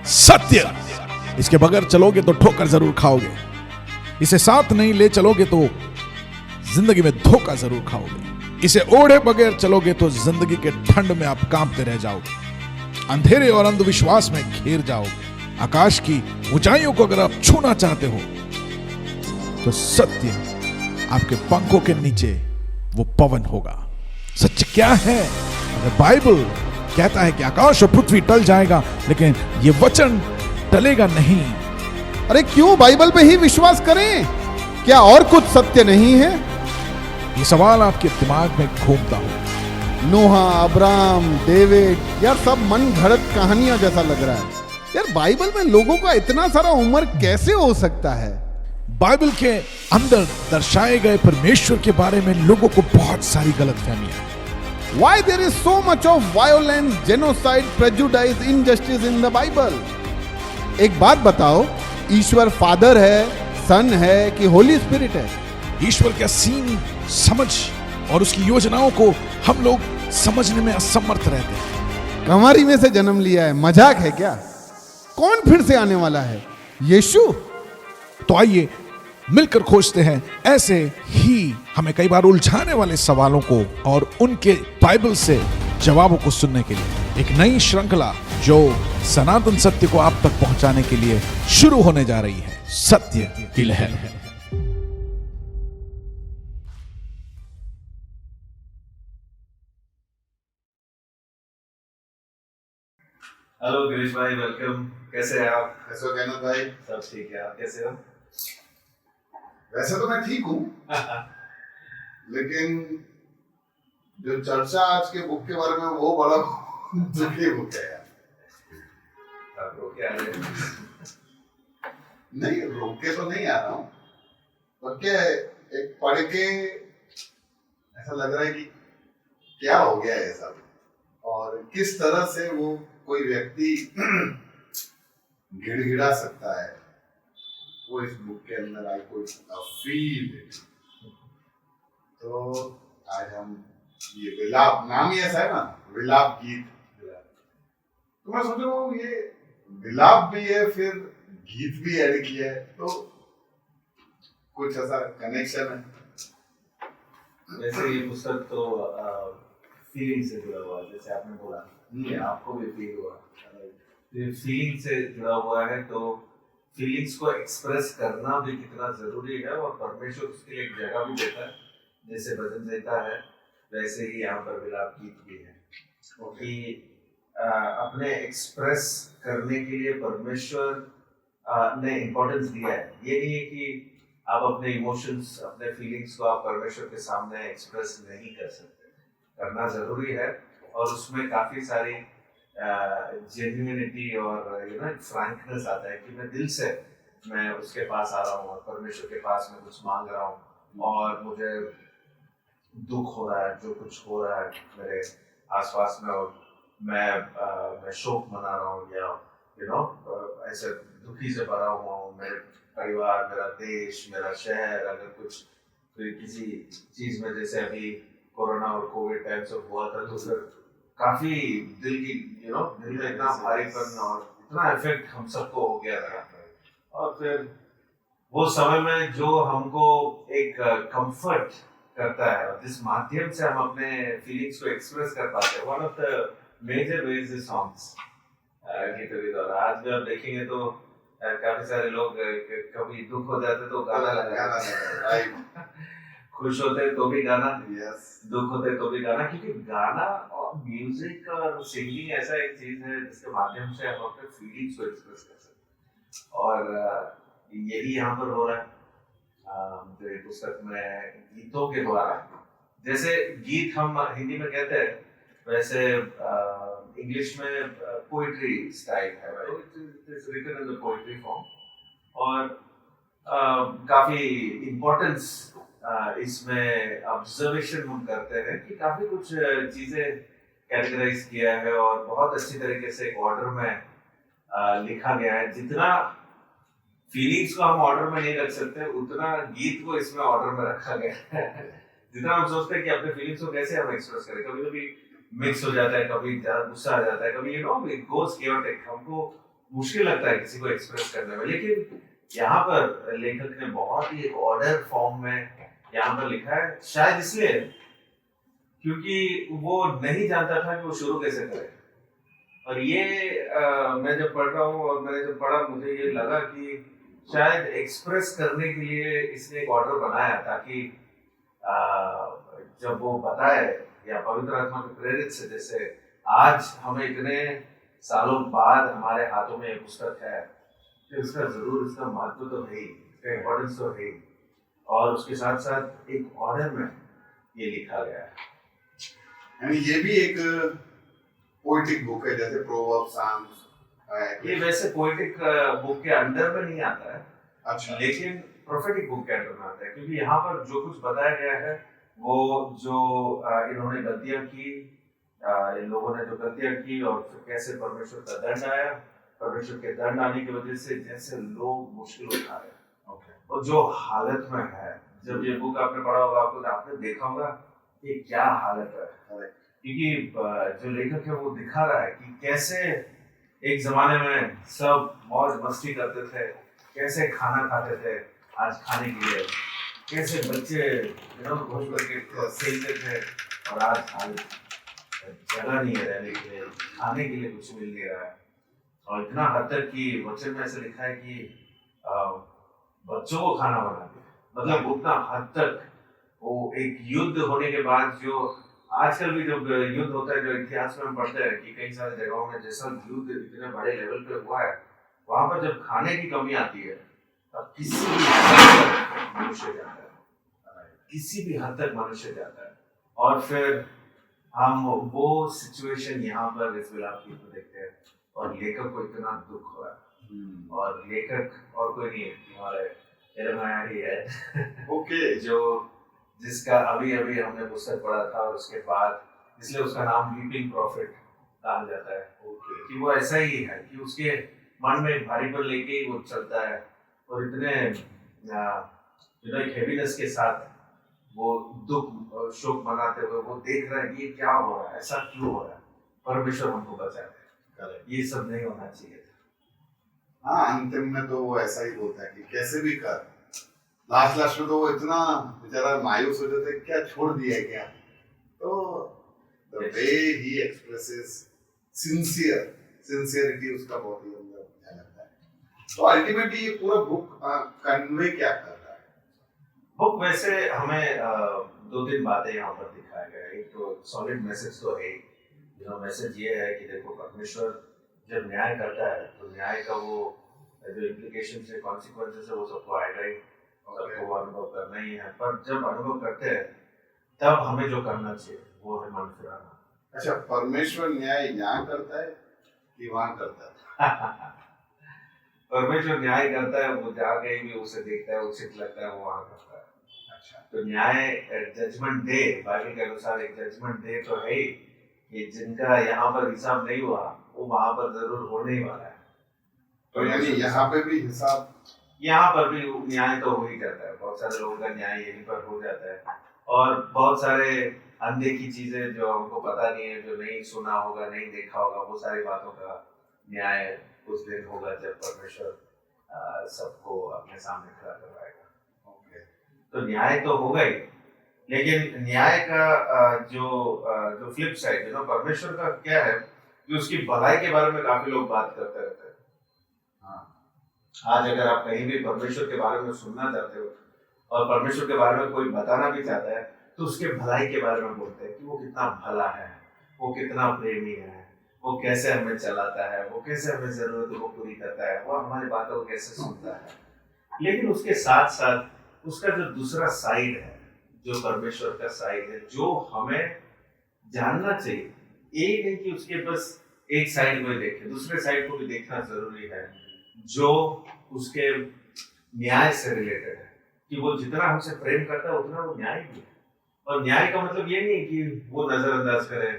सत्य, इसके बगैर चलोगे तो ठोकर जरूर खाओगे, इसे साथ नहीं ले चलोगे तो जिंदगी में धोखा जरूर खाओगे, इसे ओढ़े बगैर चलोगे तो जिंदगी के ठंड में आप कांपते रह जाओगे, अंधेरे और अंधविश्वास में घिर जाओगे। आकाश की ऊंचाइयों को अगर आप छूना चाहते हो तो सत्य आपके पंखों के नीचे वो पवन होगा। सच क्या है? अगर बाइबल कहता है कि आकाश और पृथ्वी टल जाएगा लेकिन ये वचन टलेगा नहीं। अरे क्यों बाइबल पे ही विश्वास करें? क्या और कुछ सत्य नहीं है? ये सवाल आपके दिमाग में घूमता हो। नोहा, अब्राहम, डेविड, यार सब मन घड़त कहानियां जैसा लग रहा है। यार बाइबल में लोगों का इतना सारा उम्र कैसे हो सकता है? बाइबल के अंदर दर्शाए गए परमेश्वर के बारे में लोगों को बहुत सारी गलतफहमियां हैं। Why there is so much of violence, genocide, prejudice, injustice in the Bible? एक बात बताओ, ईश्वर फादर है, सन है कि होली स्पिरिट है? ईश्वर का सीन समझ और उसकी योजनाओं को हम लोग समझने में असमर्थ रहते हैं। कंवारी में से जन्म लिया है, मजाक है क्या? कौन फिर से आने वाला है? यीशु? तो आइए मिलकर खोजते हैं ऐसे ही हमें कई बार उलझाने वाले सवालों को और उनके बाइबल से जवाबों को सुनने के लिए एक नई श्रृंखला जो सनातन सत्य को आप तक पहुंचाने के लिए शुरू होने जा रही है, सत्य की लहर। हेलो गिरीश भाई, वेलकम। कैसे हैं आप? कैसे हो कहना भाई? सब ठीक है, आप कैसे हो? वैसे तो मैं ठीक हूँ लेकिन जो चर्चा आज के बुक के बारे में वो बड़ा दुखी बुक है यार। आप रोक के आ रहे हैं? नहीं, रोक के तो नहीं आ रहा हूँ, पर क्या है, एक पढ़ के ऐसा लग रहा है कि क्या हो गया है सब, और किस तरह से वो कोई व्यक्ति गिड़गिड़ा सकता है, वो इस बुक के अंदर आई कुड फील इट। तो आज हम ये विलाप, नाम ही ऐसा है ना, विलाप गीत। तो मैं सोच रहा हूँ ये विलाप भी है फिर गीत भी ऐड किया है, तो कुछ ऐसा कनेक्शन है। वैसे ये पुस्तक तो फीलिंग से जुड़ा हुआ है, जैसे आपने बोला कि आपको भी फील हुआ, फीलिंग से जुड़ा हुआ है। तो फीलिंग्स को एक्सप्रेस करना भी कितना जरूरी है, और परमेश्वर उसके लिए एक जगह भी देता है, जैसे भजन देता है वैसे ही यहाँ पर विलाप गीत भी है। क्योंकि अपने एक्सप्रेस करने के लिए परमेश्वर ने इम्पोर्टेंस दिया है। ये नहीं है कि आप अपने इमोशंस, अपने फीलिंग्स को आप परमेश्वर के सामने एक्सप्रेस नहीं कर सकते, करना जरूरी है। और उसमें काफी सारी जेन्युइनिटी और फ्रैंकनेस आता है कि मैं दिल से मैं उसके पास आ रहा हूँ और परमेश्वर के पास मैं कुछ मांग रहा हूँ, और मुझे दुख हो रहा है, जो कुछ हो रहा है मेरे आसपास में, और मैं शोक मना रहा हूँ, या ऐसे दुखी से भरा हुआ हूँ। मेरे परिवार, मेरा देश, मेरा शहर अगर कुछ किसी चीज में, जैसे अभी कोरोना और कोविड टाइम से हुआ था, तो फिर काफी दिल की दिल में इतना भारीपन और इतना इफेक्ट हम सबको हो गया था। और फिर वो समय में जो हमको एक कंफर्ट करता है, जिस माध्यम से हम अपने फीलिंग्स को एक्सप्रेस कर पाते हैं, one of the major ways is songs, गीतों के द्वारा। आज भी आप देखेंगे तो काफी सारे लोग कभी दुख हो जाते तो गाना लगाते, खुश होते तो भी गाना, दुख होते तो भी गाना, क्योंकि गाना और म्यूजिक और सिंगिंग ऐसा एक चीज है जिसके माध्यम से हम अपने फीलिंग्स को एक्सप्रेस कर सकते हैं। और यही यहाँ पर हो रहा है जो पुस्तक में गीतों के द्वारा। जैसे गीत हम हिंदी में कहते हैं, वैसे इंग्लिश में पोइट्री स्टाइल है, it's written in the poetry form. और काफी इम्पोर्टेंस इसमें ऑब्जर्वेशन हम करते हैं कि काफी कुछ चीजें कैटेगराइज किया है और बहुत अच्छी तरीके से एक ऑर्डर में लिखा गया है। जितना फीलिंग्स को हम ऑर्डर में नहीं रख सकते, उतना गीत को इसमें ऑर्डर में रखा गया है। जितना हम सोचते हैं कि अपने फीलिंग्स को कैसे हम एक्सप्रेस करें, कभी कभी मिक्स हो जाता है, कभी ज्यादा गुस्सा आ जाता है, कभी इट गोस केओटिक। हमको मुश्किल लगता है किसी को एक्सप्रेस करने में, लेकिन यहाँ पर लेखक ने बहुत ही एक ऑर्डर फॉर्म में यहाँ पर लिखा है, शायद इसलिए क्योंकि वो नहीं जानता था कि वो शुरू कैसे करे। और ये मैं जब पढ़ रहा हूँ और मैंने जब पढ़ा, मुझे ये लगा कि शायद एक्सप्रेस करने के लिए इसने एक ऑर्डर बनाया, ताकि जब वो बताए या पवित्र आत्मा के प्रेरित से, जैसे आज हमें इतने सालों बाद हमारे हाथों में एक पुस्तक है, तो इसका जरूर इसका महत्व तो है ही, इसका इम्पोर्टेंस तो है ही, और उसके साथ साथ एक ऑर्डर में ये लिखा गया है। यानी ये भी एक पोएटिक बुक है, जैसे प्रोवर्ब्स, साम्स। ये वैसे पोएटिक बुक के अंडर में नहीं आता है, अच्छा, लेकिन प्रोफेटिक बुक के अंडर में आता है, क्योंकि यहाँ पर जो कुछ बताया गया है वो जो इन्होंने गलतियां की, इन लोगों ने जो गलतियां की और फिर कैसे परमेश्वर का दंड आया, परमेश्वर के दंड आने की वजह से जैसे लोग मुश्किल उठा रहे हैं, और जो हालत में है, जब ये बुक आपने पढ़ा होगा आपने देखा होगा कि क्या हालत है, क्योंकि जो लेखक है वो दिखा रहा है कि कैसे एक जमाने में सब मौज मस्ती करते थे, कैसे खाना खाते थे आज खाने के लिए, कैसे बच्चे घुस करके खेलते थे, और आज जगह नहीं है रहने के लिए, खाने के लिए कुछ मिल नहीं रहा है। और इतना हद तक कि वचन में ऐसे लिखा है कि बच्चों को खाना बना दिया, मतलब उतना हद तक। वो एक युद्ध होने के बाद, जो आजकल भी जब युद्ध होता है, जो इतिहास में हम पढ़ते हैं कि कई सारी जगहों में जैसा युद्ध इतने बड़े लेवल पे हुआ है, वहां पर जब खाने की कमी आती है तब किसी भी हद तक मनुष्य जाता है, किसी भी हद तक मनुष्य जाता है। और फिर हम वो सिचुएशन यहाँ पर इस विलाप गीत में देखते हैं, और लेखक को इतना दुख हो रहा है, और लेखक और कोई नहीं है, हमारे यिर्मयाह ही है ओके, जो जिसका अभी अभी हमने पुस्तक पढ़ा था, और उसके बाद इसलिए उसका नाम वीपिंग प्रॉफिट कहा जाता है, कि वो ऐसा ही है कि उसके मन में भारीपन लेके ही वो चलता है, और इतने एक हेवीनेस के साथ वो दुख शोक मनाते हुए वो देख रहा है कि ये क्या हो रहा है, ऐसा क्यों हो रहा है, परमेश्वर हमको बचाए, ये सब नहीं होना चाहिए था। हाँ, अंतिम में तो वो ऐसा ही बोलता है कि कैसे भी कर, लास्ट में तो वो इतना बेचारा मायूस हो जाता है, क्या छोड़ दिया क्या। तो the way he expresses sincerity उसका बहुत ही अंदर अच्छा लगता है। तो अल्टीमेटली ये पूरा बुक कन्वे क्या कर रहा है? बुक वैसे हमें दो तीन बातें यहाँ पर दिखाया गया है। एक तो सॉलिड मैसेज तो है, जो मैसेज ये है कि देखो, परमेश्वर जब न्याय करता है तो न्याय का वो जो इम्प्लीकेशन है, कॉन्सिक्वेंसेस है, वो सबको आएगा ही, सबको अनुभव करना ही है। पर जब अनुभव करते हैं तब हमें जो करना चाहिए वो है मन फिराना। अच्छा, परमेश्वर न्याय यहाँ करता है कि वहाँ करता है? परमेश्वर न्याय करता है, वो जहाँ कहीं भी उसे देखता है, उचित लगता है, वो वहाँ करता है। अच्छा, तो न्याय जजमेंट डे, बाइबल के अनुसार एक जजमेंट डे तो है ही, कि जिनका यहाँ पर हिसाब नहीं हुआ वो वहाँ पर जरूर होने ही वाला है। तो यानी यहाँ पे भी हिसाब, यहाँ पर भी न्याय तो हो ही जाता है, बहुत सारे लोगों का न्याय यहीं पर हो जाता है, और बहुत सारे अनदेखी चीजें जो हमको पता नहीं है, जो नहीं सुना होगा, नहीं देखा होगा, वो सारी बातों का न्याय उस दिन होगा जब परमेश्वर सबको अपने सामने खड़ा करवाएगा। ओके, तो न्याय तो होगा ही, लेकिन न्याय का जो फ्लिप साइड है, परमेश्वर का क्या है कि उसकी भलाई के बारे में काफी लोग बात करते रहते हैं। आज अगर आप कहीं भी परमेश्वर के बारे में सुनना चाहते हो और परमेश्वर के बारे में कोई बताना भी चाहता है, तो उसके भलाई के बारे में बोलते हैं कि वो कितना भला है, वो कितना प्रेमी है, वो कैसे हमें चलाता है, वो कैसे हमें जरूरतों को पूरी करता है, वो हमारी बातों को कैसे सुनता है। लेकिन उसके साथ साथ उसका जो दूसरा साइड है, जो परमेश्वर का साइड है, जो हमें जानना चाहिए, ये नहीं कि उसके बस एक साइड को ही देखे, दूसरे साइड को भी देखना जरूरी है, जो उसके न्याय से रिलेटेड है, कि वो जितना हमसे प्रेम करता है उतना वो न्याय भी है। और न्याय का मतलब ये नहीं कि वो नजरअंदाज करे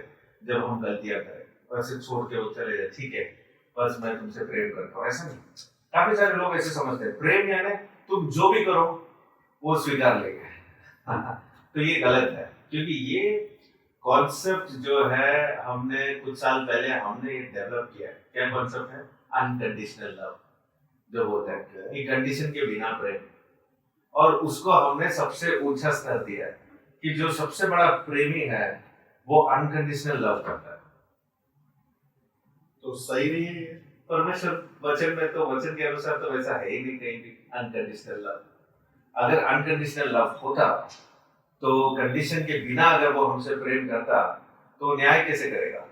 जब हम गलतियां करें, वैसे छोड़ के वो चले जाए, ठीक है बस मैं तुमसे प्रेम करता हूँ, ऐसा नहीं। काफी सारे लोग ऐसे समझते हैं प्रेम यानी तुम जो भी करो वो स्वीकार लेंगे तो ये गलत है, क्योंकि ये कॉन्सेप्ट जो है हमने कुछ साल पहले हमने डेवलप किया है। क्या कॉन्सेप्ट है? अनकंडीशनल लव जो होता है कि कंडीशन के बिना प्रेम, और उसको हमने सबसे ऊंचा स्तर दिया है कि जो सबसे बड़ा प्रेमी है वो अनकंडीशनल लव करता है। तो सही नहीं है ये। परमेश्वर वचन में तो वचन के अनुसार तो वैसा है ही नहीं कहीं भी अनकंडीशनल लव। अगर अनकंडीशनल लव होता तो कंडीशन के बिना अगर वो हमसे प्रेम करता तो न्याय कैसे करेगा,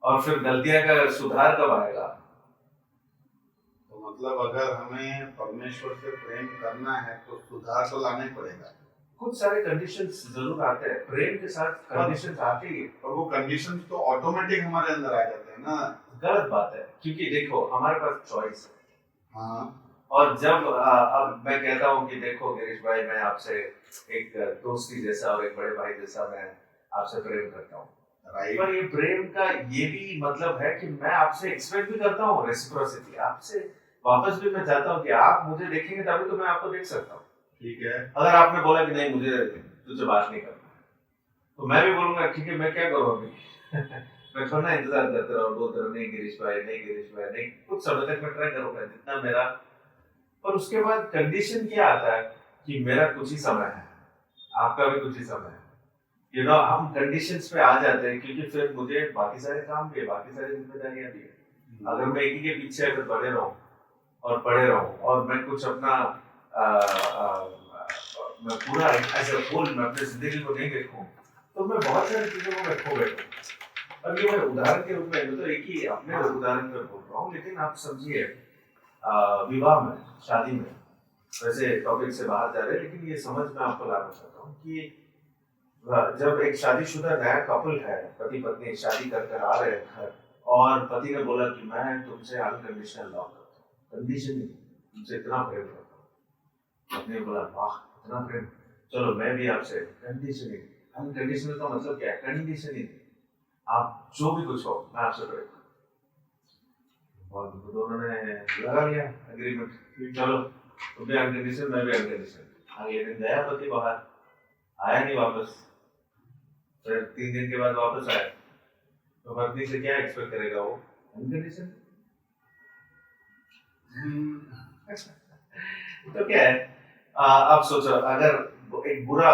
और फिर गलतियां का सुधार कब आएगा? तो मतलब अगर हमें परमेश्वर से प्रेम करना है तो सुधार तो लाना ही पड़ेगा। कुछ सारे कंडीशंस जरूर आते हैं, प्रेम के साथ कंडीशंस आते ही हैं। और वो कंडीशंस तो ऑटोमेटिक हमारे अंदर आ जाते हैं ना। गलत बात है, क्योंकि देखो हमारे पास चॉइस है। हाँ, और जब अब मैं कहता हूँ कि देखो गिरीश भाई, मैं आपसे एक दोस्ती जैसा और एक बड़े भाई जैसा मैं आपसे प्रेम करता हूँ, राइट। पर ये प्रेम का ये भी मतलब है कि मैं आपसे एक्सपेक्ट भी करता हूँ रेसिप्रोसिटी, आपसे वापस भी मैं चाहता हूँ कि आप मुझे देखेंगे तभी तो मैं आपको देख सकता हूँ। ठीक है। अगर आपने बोला कि नहीं मुझे तुझसे बात नहीं करना, तो मैं भी बोलूंगा ठीक है, मैं क्या करूँ अभी मैं थोड़ा इंतजार करते रहो, बोलते रहो नहीं गिरीश भाई, नहीं गिरीश भाई, नहीं, कुछ समय तक मैं ट्राई करूंगा जितना मेरा। पर उसके बाद कंडीशन क्या आता है कि मेरा कुछ ही समय है, आपका भी कुछ ही समय है। यू नो, हम कंडीशंस पे आ जाते हैं क्योंकि फिर मुझे बाकी सारे काम भी है, बाकी सारी जिम्मेदारियां भी है। अगर मैं एक ही के पीछे अगर पड़े रहूं और पड़े रहूं और मैं कुछ अपना मैं पूरा एज ए होल मैं अपनी जिंदगी को नहीं देखूं, तो मैं बहुत सारी चीजों को मैं खो बैठूं। अब ये मैं उदाहरण के रूप में मतलब एक ही अपने उदाहरण पर बोल रहा हूँ, लेकिन आप समझिए विवाह में, शादी में, वैसे टॉपिक से बाहर जा रहे हैं लेकिन ये समझ में आपको लाना चाहता हूँ कि जब एक शादीशुदा नया कपल है, पति पत्नी शादी कर कर आ रहे हैं घर, और पति ने बोला कि मैं तुमसे अनकंडीशनल लव करता हूँ, कंडीशन नहीं, तुमसे इतना प्रेम करता हूँ। पत्नी ने बोला वाह इतना प्रेम, चलो मैं भी आपसे कंडीशनल। अनकंडीशनल का मतलब क्या है? कंडीशनल, आप जो भी कुछ हो मैं आपसे प्रेम करता हूँ। और दोनों ने लगा लिया एग्रीमेंट, चलो तुम भी अनकंडीशनल मैं भी अनकंडीशनल। अगले दिन गया पति बाहर, आया नहीं वापस, फिर 3 दिन के बाद वापस आया, तो पत्नी से क्या एक्सपेक्ट करेगा वो? अनकंडीशनल। तो क्या है, अब सोचो अगर एक बुरा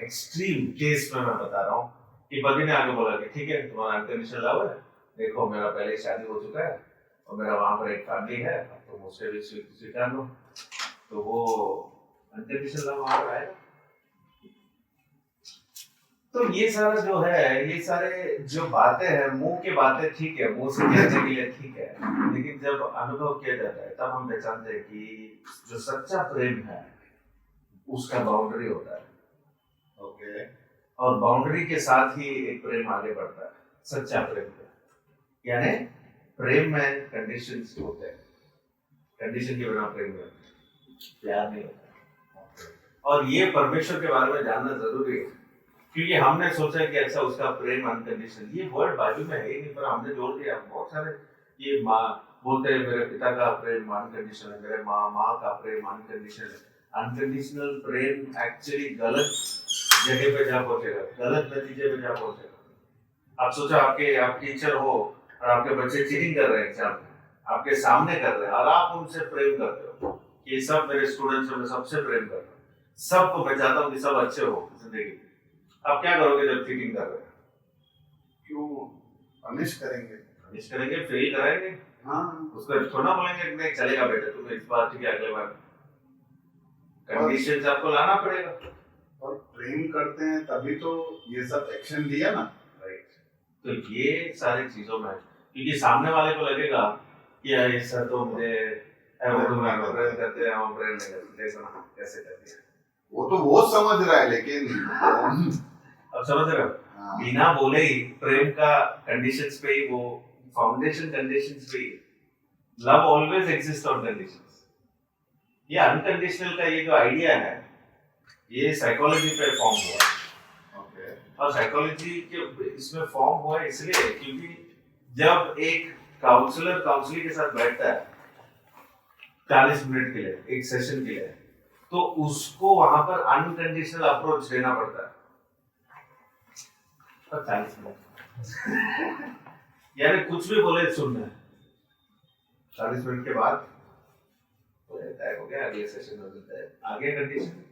एक्सट्रीम केस में मैं बता रहा हूँ कि पति ने आगे बोला कि ठीक है तुम्हारा अनकंडीशनल लव है, देखो मेरा पहले शादी हो चुका है और मेरा वहां पर एक फैमिली है, अब तुम उससे भी स्वीकार लो, तो वो अनकंडीशनल लव वहां पर आएगा। तो ये सारा जो है, ये सारे जो बातें हैं, मुंह की बातें ठीक है, मुंह से कहने के लिए ठीक है, लेकिन जब अनुभव किया जाता है तब हम पहचानते हैं कि जो सच्चा प्रेम है उसका बाउंड्री होता है। ओके। और बाउंड्री के साथ ही एक प्रेम आगे बढ़ता है, सच्चा प्रेम का। यानी प्रेम में कंडीशंस होते हैं, कंडीशन के बिना प्रेम में प्यार नहीं होता। और ये परमेश्वर के बारे में जानना जरूरी है, क्योंकि हमने सोचा कि अच्छा उसका प्रेम अनकंडीशनल, ये वर्ड बाइबल में है ही नहीं, पर हमने जोड़ दिया। बहुत सारे ये माँ बोलते हैं मेरे पिता का प्रेम अनकंडीशनल है, मेरे माँ का प्रेम अनकंडीशनल है। अनकंडीशनल प्रेम एक्चुअली गलत जगह पे जा पहुंचेगा, गलत नतीजे पे जा पहुंचेगा। आप सोचो आप टीचर हो और आपके बच्चे चीटिंग कर रहे हैं एग्जाम में, आपके सामने कर रहे हैं, और आप उनसे प्रेम करते हो, ये सब मेरे स्टूडेंट्स हैं, मैं सबसे प्रेम करता हूँ, सबको मैं चाहता हूँ कि सब अच्छे हो जिंदगी में। आप क्या करोगे जब चीटिंग कर रहे हैं? क्यों पनिश करेंगे? पनिश करेंगे, फेल कराएंगे। हाँ, उसको थोड़ा बोलेंगे नहीं चलेगा बेटा, तुम्हें इस बार ठीक है, अगले बार कंडीशंस आपको लाना पड़ेगा। और प्रेम करते हैं तभी तो ये सब एक्शन लिया ना। राइट। तो ये सारी चीजों में, क्योंकि सामने वाले को लगेगा कि यार ये सर तो मुझे प्रेम करते हैं, हम प्रेम नहीं करते, देखो कैसे करते हैं। वो तो वो समझ रहा है, लेकिन अब समझ रहे हो, बिना बोले ही प्रेम का कंडीशंस पे ही, वो फाउंडेशन कंडीशंस पे ही। Love always exist on conditions. ये अनकंडीशनल का ये जो आइडिया है, ये साइकोलॉजी पे फॉर्म हुआ है। ओके। और साइकोलॉजी के इसमें फॉर्म हुआ है इसलिए क्योंकि जब एक काउंसलर काउंसली के साथ बैठता है 40 मिनट के लिए, एक सेशन के लिए, तो उसको वहां पर अनकंडीशनल अप्रोच देना पड़ता है। 40 मिनट यानी कुछ भी बोले सुनना है, 40 मिनट के बाद हो जाता है, हो गया, अगले सेशन में मिलता है। आगे कंडीशन,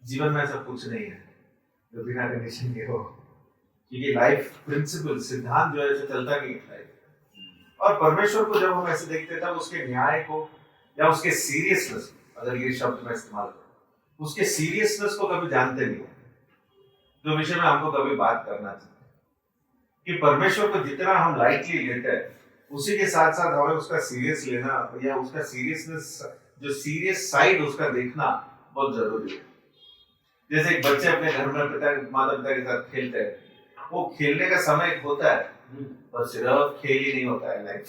जीवन में सब कुछ नहीं है जो बिना कंडीशन के हो, क्योंकि लाइफ प्रिंसिपल, सिद्धांत जो है ऐसे चलता नहीं है लाइफ। और परमेश्वर को जब हम ऐसे देखते हैं तब उसके न्याय को या उसके सीरियसनेस, अगर ये शब्द मैं इस्तेमाल करूं, उसके सीरियसनेस को कभी जानते नहीं, जो विषय में हमको कभी बात करना चाहिए कि परमेश्वर को जितना हम लाइटली लेते हैं उसी के साथ साथ हमें उसका सीरियस लेना या उसका सीरियसनेस, जो सीरियस साइड उसका देखना बहुत जरूरी है। जैसे एक बच्चे अपने घर में माता पिता के साथ खेलते हैं, वो खेलने का समय एक होता है पर सिर्फ खेल ही नहीं होता है लाइफ।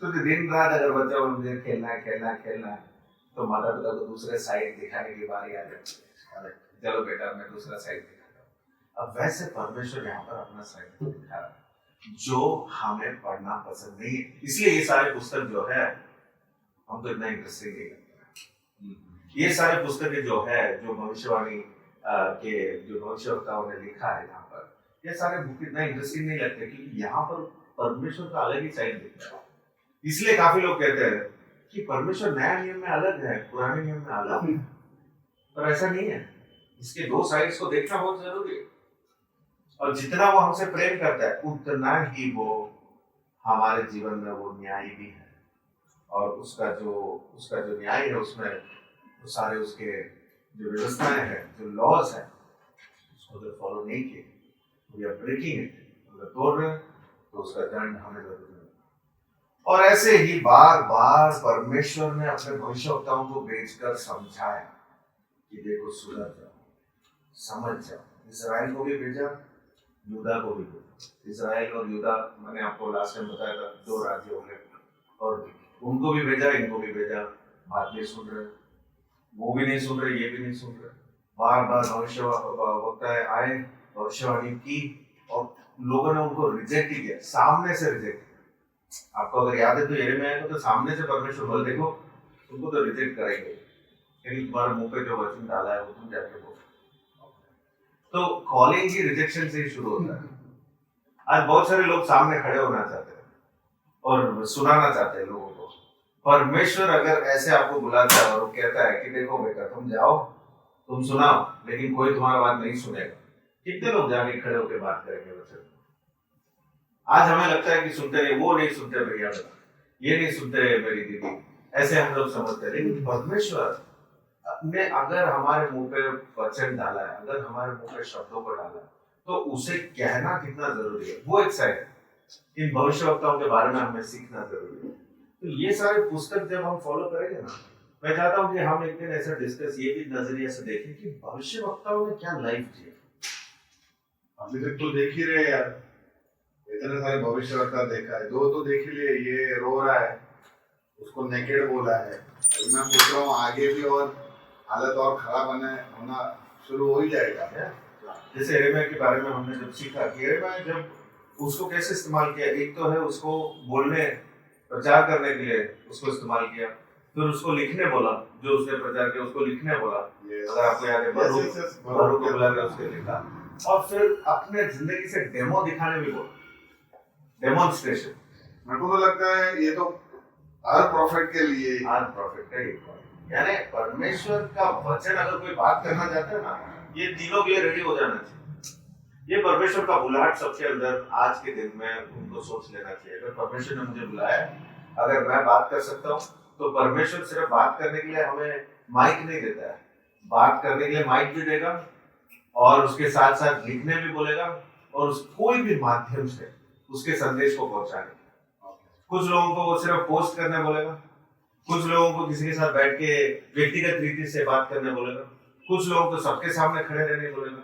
तो दिन रात अगर बच्चा मुझे खेलना है तो माता पिता को दूसरे साइड दिखाने की बारी आ जाती है, चलो बेटा मैं दूसरा साइड दिखाता हूँ। अब वैसे परमेश्वर यहाँ पर अपना साइड दिखा रहा है जो हमें पढ़ना पसंद नहीं है, इसलिए ये सारे पुस्तक जो है हमको इतना इंटरेस्टिंग नहीं लगता। ये सारे पुस्तकें जो है, जो भविष्यवाणी के जो भविष्यवक्ताओं ने लिखा है यहाँ पर, ये सारे बुक इतना इंटरेस्टिंग नहीं लगते क्योंकि यहाँ पर परमेश्वर का अलग ही साइड दिखता है। इसलिए काफी लोग कहते हैं कि परमेश्वर नया नियम में अलग है, पुराने नियम में अलग है, पर ऐसा नहीं है। इसके दो साइड्स को देखना बहुत जरूरी है। और जितना वो हमसे प्रेम करता है उतना ही वो हमारे जीवन में वो न्यायी भी है, और उसका जो न्याय है उसमें वो सारे उसके जो व्यवस्थाएं हैं, जो लॉज है, उसको अगर फॉलो नहीं किए, वी आर ब्रेकिंग इट, अगर तोड़ रहे हैं तो उसका दंड हमें जरूर मिलेगा। और ऐसे ही बार बार परमेश्वर ने अपने भविष्यवक्ताओं को भेजकर समझाया कि देखो सुधर जाओ, समझ जाओ। इस्राएल को भी भेजा, यूदा को भी भेजा। इस्राएल और यूदा, मैंने आपको लास्ट टाइम बताया था, दो राज्य हो गए, और उनको भी भेजा, इनको भी भेजा। बात नहीं सुन रहे, वो भी नहीं सुन रहे, ये भी नहीं सुन रहे। बार बार भविष्यवक्ता आए, भविष्यवाणी की, और लोगों ने उनको रिजेक्ट किया, सामने से रिजेक्ट किया। आपको अगर याद है तो यिर्मयाह को तो सामने से परमेश्वर बोल, देखो तुमको तो रिजेक्ट करेंगे, लेकिन तुम्हारे मुंह पे जो वचन डाला है वो तुम जाके बोलो। तो कॉलिंग ही रिजेक्शन से ही शुरू होता है। आज बहुत सारे लोग सामने खड़े होना चाहते हैं और सुनाना चाहते हैं लोगों को। परमेश्वर अगर ऐसे आपको बुलाता है और वो कहता है कि देखो बेटा तुम जाओ, तुम सुनाओ, लेकिन कोई तुम्हारा बात नहीं सुनेगा, कितने लोग जाके खड़े होकर बात करेंगे वचन? आज हमें लगता है कि सुनते नहीं, वो नहीं सुनते भैया, ये नहीं सुनते मेरी दीदी, ऐसे हम लोग समझते हैं। लेकिन परमेश्वर ने अगर हमारे मुंह पे वचन डाला है, अगर हमारे मुंह पे शब्दों को डाला है, तो उसे कहना कितना जरूरी है, वो एक साइड है। इन भविष्यवक्ताओं के बारे में हमें सीखना जरूरी है। तो ये सारे पुस्तक जब हम फॉलो करेंगे ना, मैं चाहता हूँ कि हम एक दिन ऐसा डिस्कस ये भी नजरिए से देखें कि भविष्यवक्ताओं ने क्या लाइफ जी। अभी तक तो देख ही रहे यार, इतने सारे भविष्यवक्ता देखा है, दो तो देख ही लिए, ये रो रहा है, उसको नेकेड बोला है। तो मैं पूछ रहा हूँ आगे भी और हालत और खराब होना शुरू हो ही जाएगा। जैसे यिर्मयाह के बारे में हमने जब सीखा कि यिर्मयाह जब उसको कैसे इस्तेमाल किया, एक तो है उसको बोलने प्रचार करने के लिए उसको इस्तेमाल किया, फिर उसको लिखने बोला, जो उसने प्रचार किया उसको लिखने बोला। अगर आपको याद है बरूक को बुला के उसके लिखा, और फिर अपने जिंदगी से डेमो दिखाने भी बोला, डेमोन्स्ट्रेशन। मेरे को तो लगता है ये तो हर प्रॉफिट के लिए, हर प्रॉफिट का एक यानी परमेश्वर का वचन अगर कोई बात करना चाहता है ना, ये तीनों के लिए रेडी हो जाना चाहिए। ये परमेश्वर का बुलाहट सबके अंदर आज के दिन में उनको सोच लेना चाहिए। अगर परमेश्वर ने मुझे बुलाया, अगर मैं बात कर सकता हूँ, तो परमेश्वर सिर्फ बात करने के लिए हमें माइक नहीं देता है, बात करने के लिए माइक भी देगा और उसके साथ साथ लिखने भी बोलेगा, और कोई भी माध्यम से उसके संदेश को पहुंचाने। कुछ लोगों को वो सिर्फ पोस्ट करने बोलेगा, कुछ लोगों को किसी के साथ बैठ के व्यक्तिगत रीति से बात करने बोलेगा, कुछ लोगों को सबके सामने खड़े रहने बोलेगा,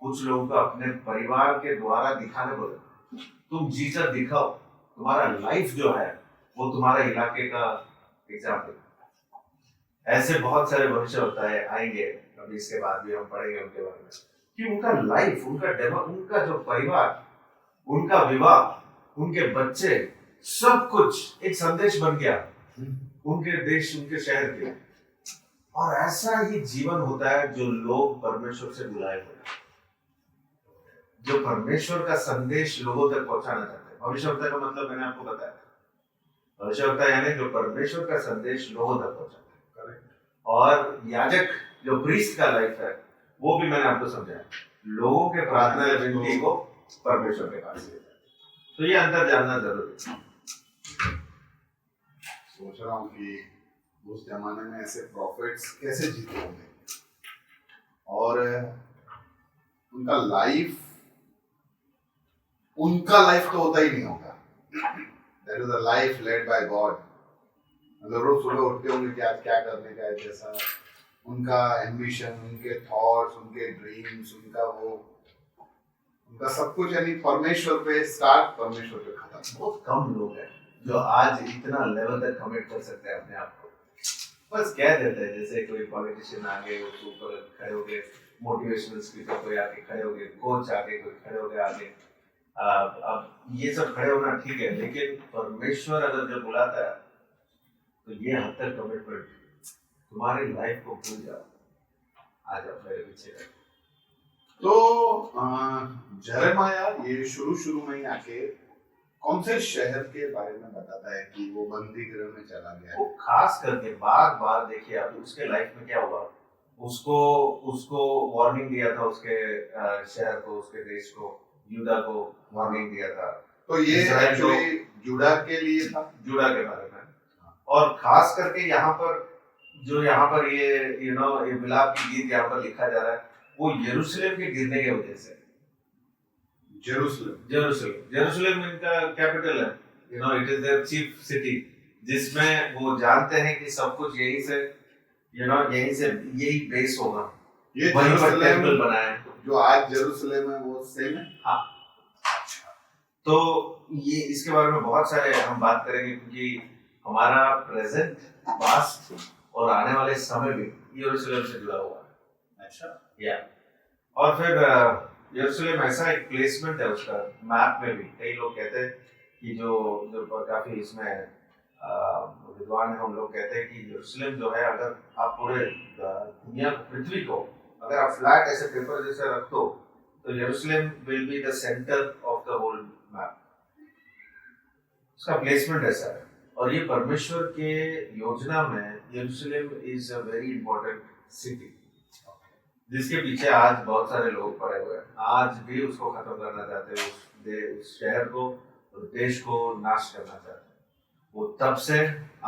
कुछ लोगों को अपने परिवार के द्वारा दिखाने बोलेगा। तुम जीकर दिखाओ, तुम्हारा लाइफ जो है वो तुम्हारे इलाके का एग्जाम्पल। ऐसे बहुत सारे भविष्यवक्ता आएंगे, अभी इसके बाद भी हम पढ़ेंगे उनके बारे में, कि उनका लाइफ, उनका जो परिवार, उनका विवाह, उनके बच्चे, सब कुछ एक संदेश बन गया उनके देश, उनके शहर के। और ऐसा ही जीवन होता है जो लोग परमेश्वर से बुलाए हुए, जो परमेश्वर का संदेश लोगों तक पहुंचाना चाहते हैं। भविष्यवक्ता का मतलब मैंने आपको बताया था। भविष्यवक्ता यानी जो परमेश्वर का संदेश लोगों तक पहुंचाता है। और याजक जो प्रीस्ट का लाइफ है वो भी मैंने आपको समझाया, लोगों के प्रार्थना या विनती को परमेश्वर के पास ले जाए। तो ये अंतर जानना जरूरी है। सोच रहा हूँ कि उस जमाने में ऐसे प्रॉफिट्स कैसे जीते होंगे, और उनका लाइफ तो होता ही नहीं होगा। That is a life led by God. मतलब रोज सुबह उठते होंगे कि आज क्या करने का है, जैसा उनका एम्बिशन, उनके थॉट्स, उनके ड्रीम्स, उनका सब कुछ, यानी परमेश्वर पे स्टार्ट, परमेश्वर पे खत्म। बहुत कम लोग हैं जो आज इतना लेवल तक कमिट कर सकते हैं अपने आप को। बस कह देते हैं, जैसे कोई पॉलिटिशियन आ गए उसके ऊपर खड़े हो गए, मोटिवेशनल स्पीकर कोई आके खड़े हो गए, कोच आके कोई खड़े हो गए आगे। अब ये सब खड़े होना ठीक है, लेकिन परमेश्वर अगर जब बुलाता है तो ये हद तक कमिटमेंट, तुम्हारी लाइफ को भूल जाओ, आज आप मेरे पीछे रहो। तो जरमाया ये शुरू में ही आके कौन से शहर के बारे में बताता है कि वो बंदी गृह में चला गया? वो खास करके बार देखिए आप उसके लाइफ में क्या हुआ, उसको वार्निंग दिया था, उसके शहर को, उसके देश को, यूदा को वार्निंग दिया था। तो ये एक्चुअली जुड़ा के लिए था, जुड़ा के बारे में। और खास करके यहाँ पर ये ये विलाप की गीत यहाँ पर लिखा जा रहा है, वो यरूशलेम के गिरने की वजह से। जेरूशलेम इनका कैपिटल है, it is their chief city, जिसमें वो जानते हैं कि सब कुछ यहीं से यही बेस होगा। ये वहीं पर टेंपल बनाया है जो आज जेरूशलेम है, वो सेम है। हाँ, अच्छा। तो ये इसके बारे में बहुत सारे हम बात करेंगे, क्योंकि हमारा प्रेजेंट, पास्ट और आने वाले समय भी यरूशलेम से जुड़ा हुआ है। अच्छा, या और फिर यरूशलेम ऐसा एक प्लेसमेंट है उसका मैप में भी। कई लोग कहते हैं कि जो काफी इसमें विद्वान है, हम लोग कहते हैं कि यरूशलेम जो है, अगर आप पूरे दुनिया पृथ्वी को अगर आप फ्लैट ऐसे पेपर जैसे रख दो तो Jerusalem will be the centre of the whole map. उसका प्लेसमेंट ऐसा है। और ये परमेश्वर के योजना में Jerusalem is a very important city, जिसके पीछे आज बहुत सारे लोग पड़े हुए हैं। आज भी उसको खत्म करना चाहते हैं, उस शहर को, उस देश को नाश करना चाहते हैं। वो तब से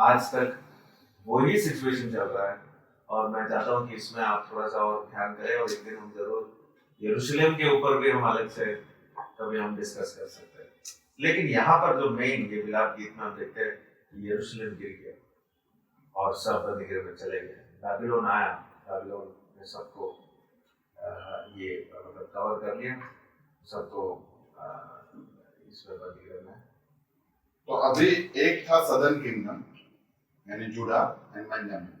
आज तक वही सिचुएशन चल रहा है। और मैं चाहता हूँ कि इसमें आप थोड़ा सा और ध्यान करें, और एक दिन हम जरूर यरूशलेम के ऊपर भी हम अलग से कभी हम डिस्कस कर सकते हैं। लेकिन यहाँ पर जो मेन ये विलाप गीत में हम देखते हैं, यरूशलेम गिर गया और सब बंदीगृह में चले गए। बाबिलोन आया, बाबिलोन ने सबको ये मतलब कवर कर लिया, सबको इसमें बंदीगृह में। तो अभी एक था सदर्न किंगडम यानी जुड़ा एंड बेंजामिन,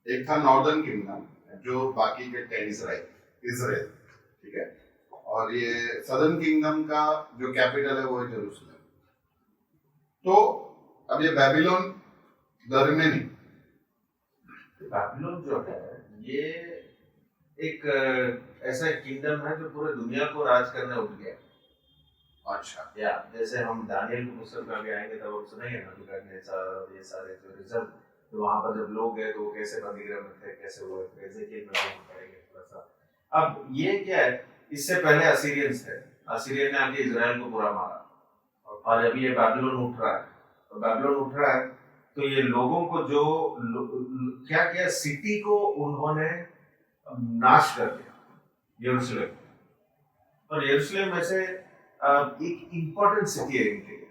एक था नॉर्दर्न किंगडम जो बाकी के 10 इजराइल, ठीक है। और ये सदर्न किंगडम का जो कैपिटल है वो है जेरूशलेम। तो अब ये बेबीलोन द रिमेनिंग, बेबीलोन जो है ये एक ऐसा किंगडम है जो पूरे दुनिया को राज करने उठ गया। अच्छा, या जैसे हम दानियल की पुस्तक में भी आएंगे तब हम सुनेंगे ना, ये सारे जो रिजल्ट, तो वहां पर जब लोग गए तो वो कैसे बंदीगृह में थे, कैसे हुए, एजेकियल में हम पढ़ेंगे थोड़ा सा। अब ये क्या है, इससे पहले असीरियंस थे, असीरियन ने आके इजराइल को पूरा मारा, और अभी ये बेबीलोन उठ रहा है। तो बेबीलोन उठ रहा है तो ये लोगों को जो क्या किया, सिटी को उन्होंने नाश कर दिया, यरूशलेम। और यरूशलेम वैसे एक इम्पोर्टेंट सिटी है इनके लिए,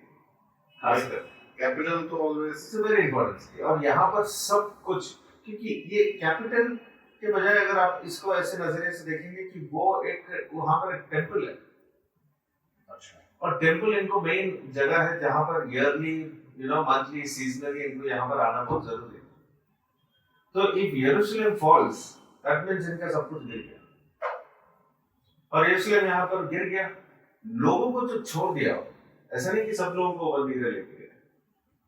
खासकर कैपिटल तो ऑलवेज वेरी इम्पोर्टेंट सिटी। और यहाँ पर सब कुछ, क्योंकि ये कैपिटल के बजाय अगर आप इसको ऐसे नजरिए से देखेंगे कि वो एक वहां पर एक टेम्पल है। अच्छा, और टेम्पल इनको मेन जगह है जहां पर ईयरली मंथली सीजनली इनको यहाँ पर आना बहुत जरूरी है। तो इफ यरूशलेम फॉल्स दैट मींस इनका सब कुछ गिर गया। और यरूशलेम यहाँ पर गिर गया, लोगों को जो छोड़ दिया, ऐसा नहीं कि सब लोगों को बंदीगृह लेके गए,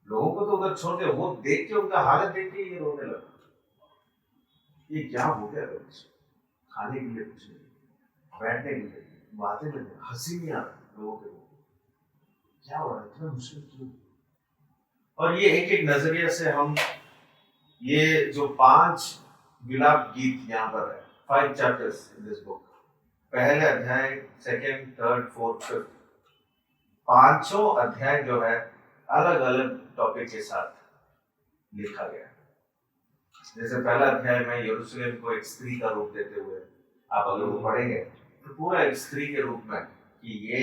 लोगों को तो उधर छोड़ दिया। वो देख के, उनका हालत देख के ये रोने लगा, ये क्या हो गया कुछ खाने के लिए कुछ नहीं, बैठने के लिए बातें नहीं, हंसी नहीं आ रहा लोगों के मुंह। क्या हो रहा है, इतना मुश्किल क्यों? और ये एक एक नजरिए से हम ये जो 5 विलाप गीत यहाँ पर है, 5 चैप्टर्स इन दिस बुक, पहले अध्याय, सेकंड, थर्ड, फोर्थ, फिफ्थ, पांचों अध्याय जो है अलग अलग टॉपिक के साथ लिखा गया। जैसे पहला अध्याय में यरूशलेम को एक स्त्री का रूप देते हुए, आप अगर वो पढ़ेंगे तो पूरा एक स्त्री के रूप में कि ये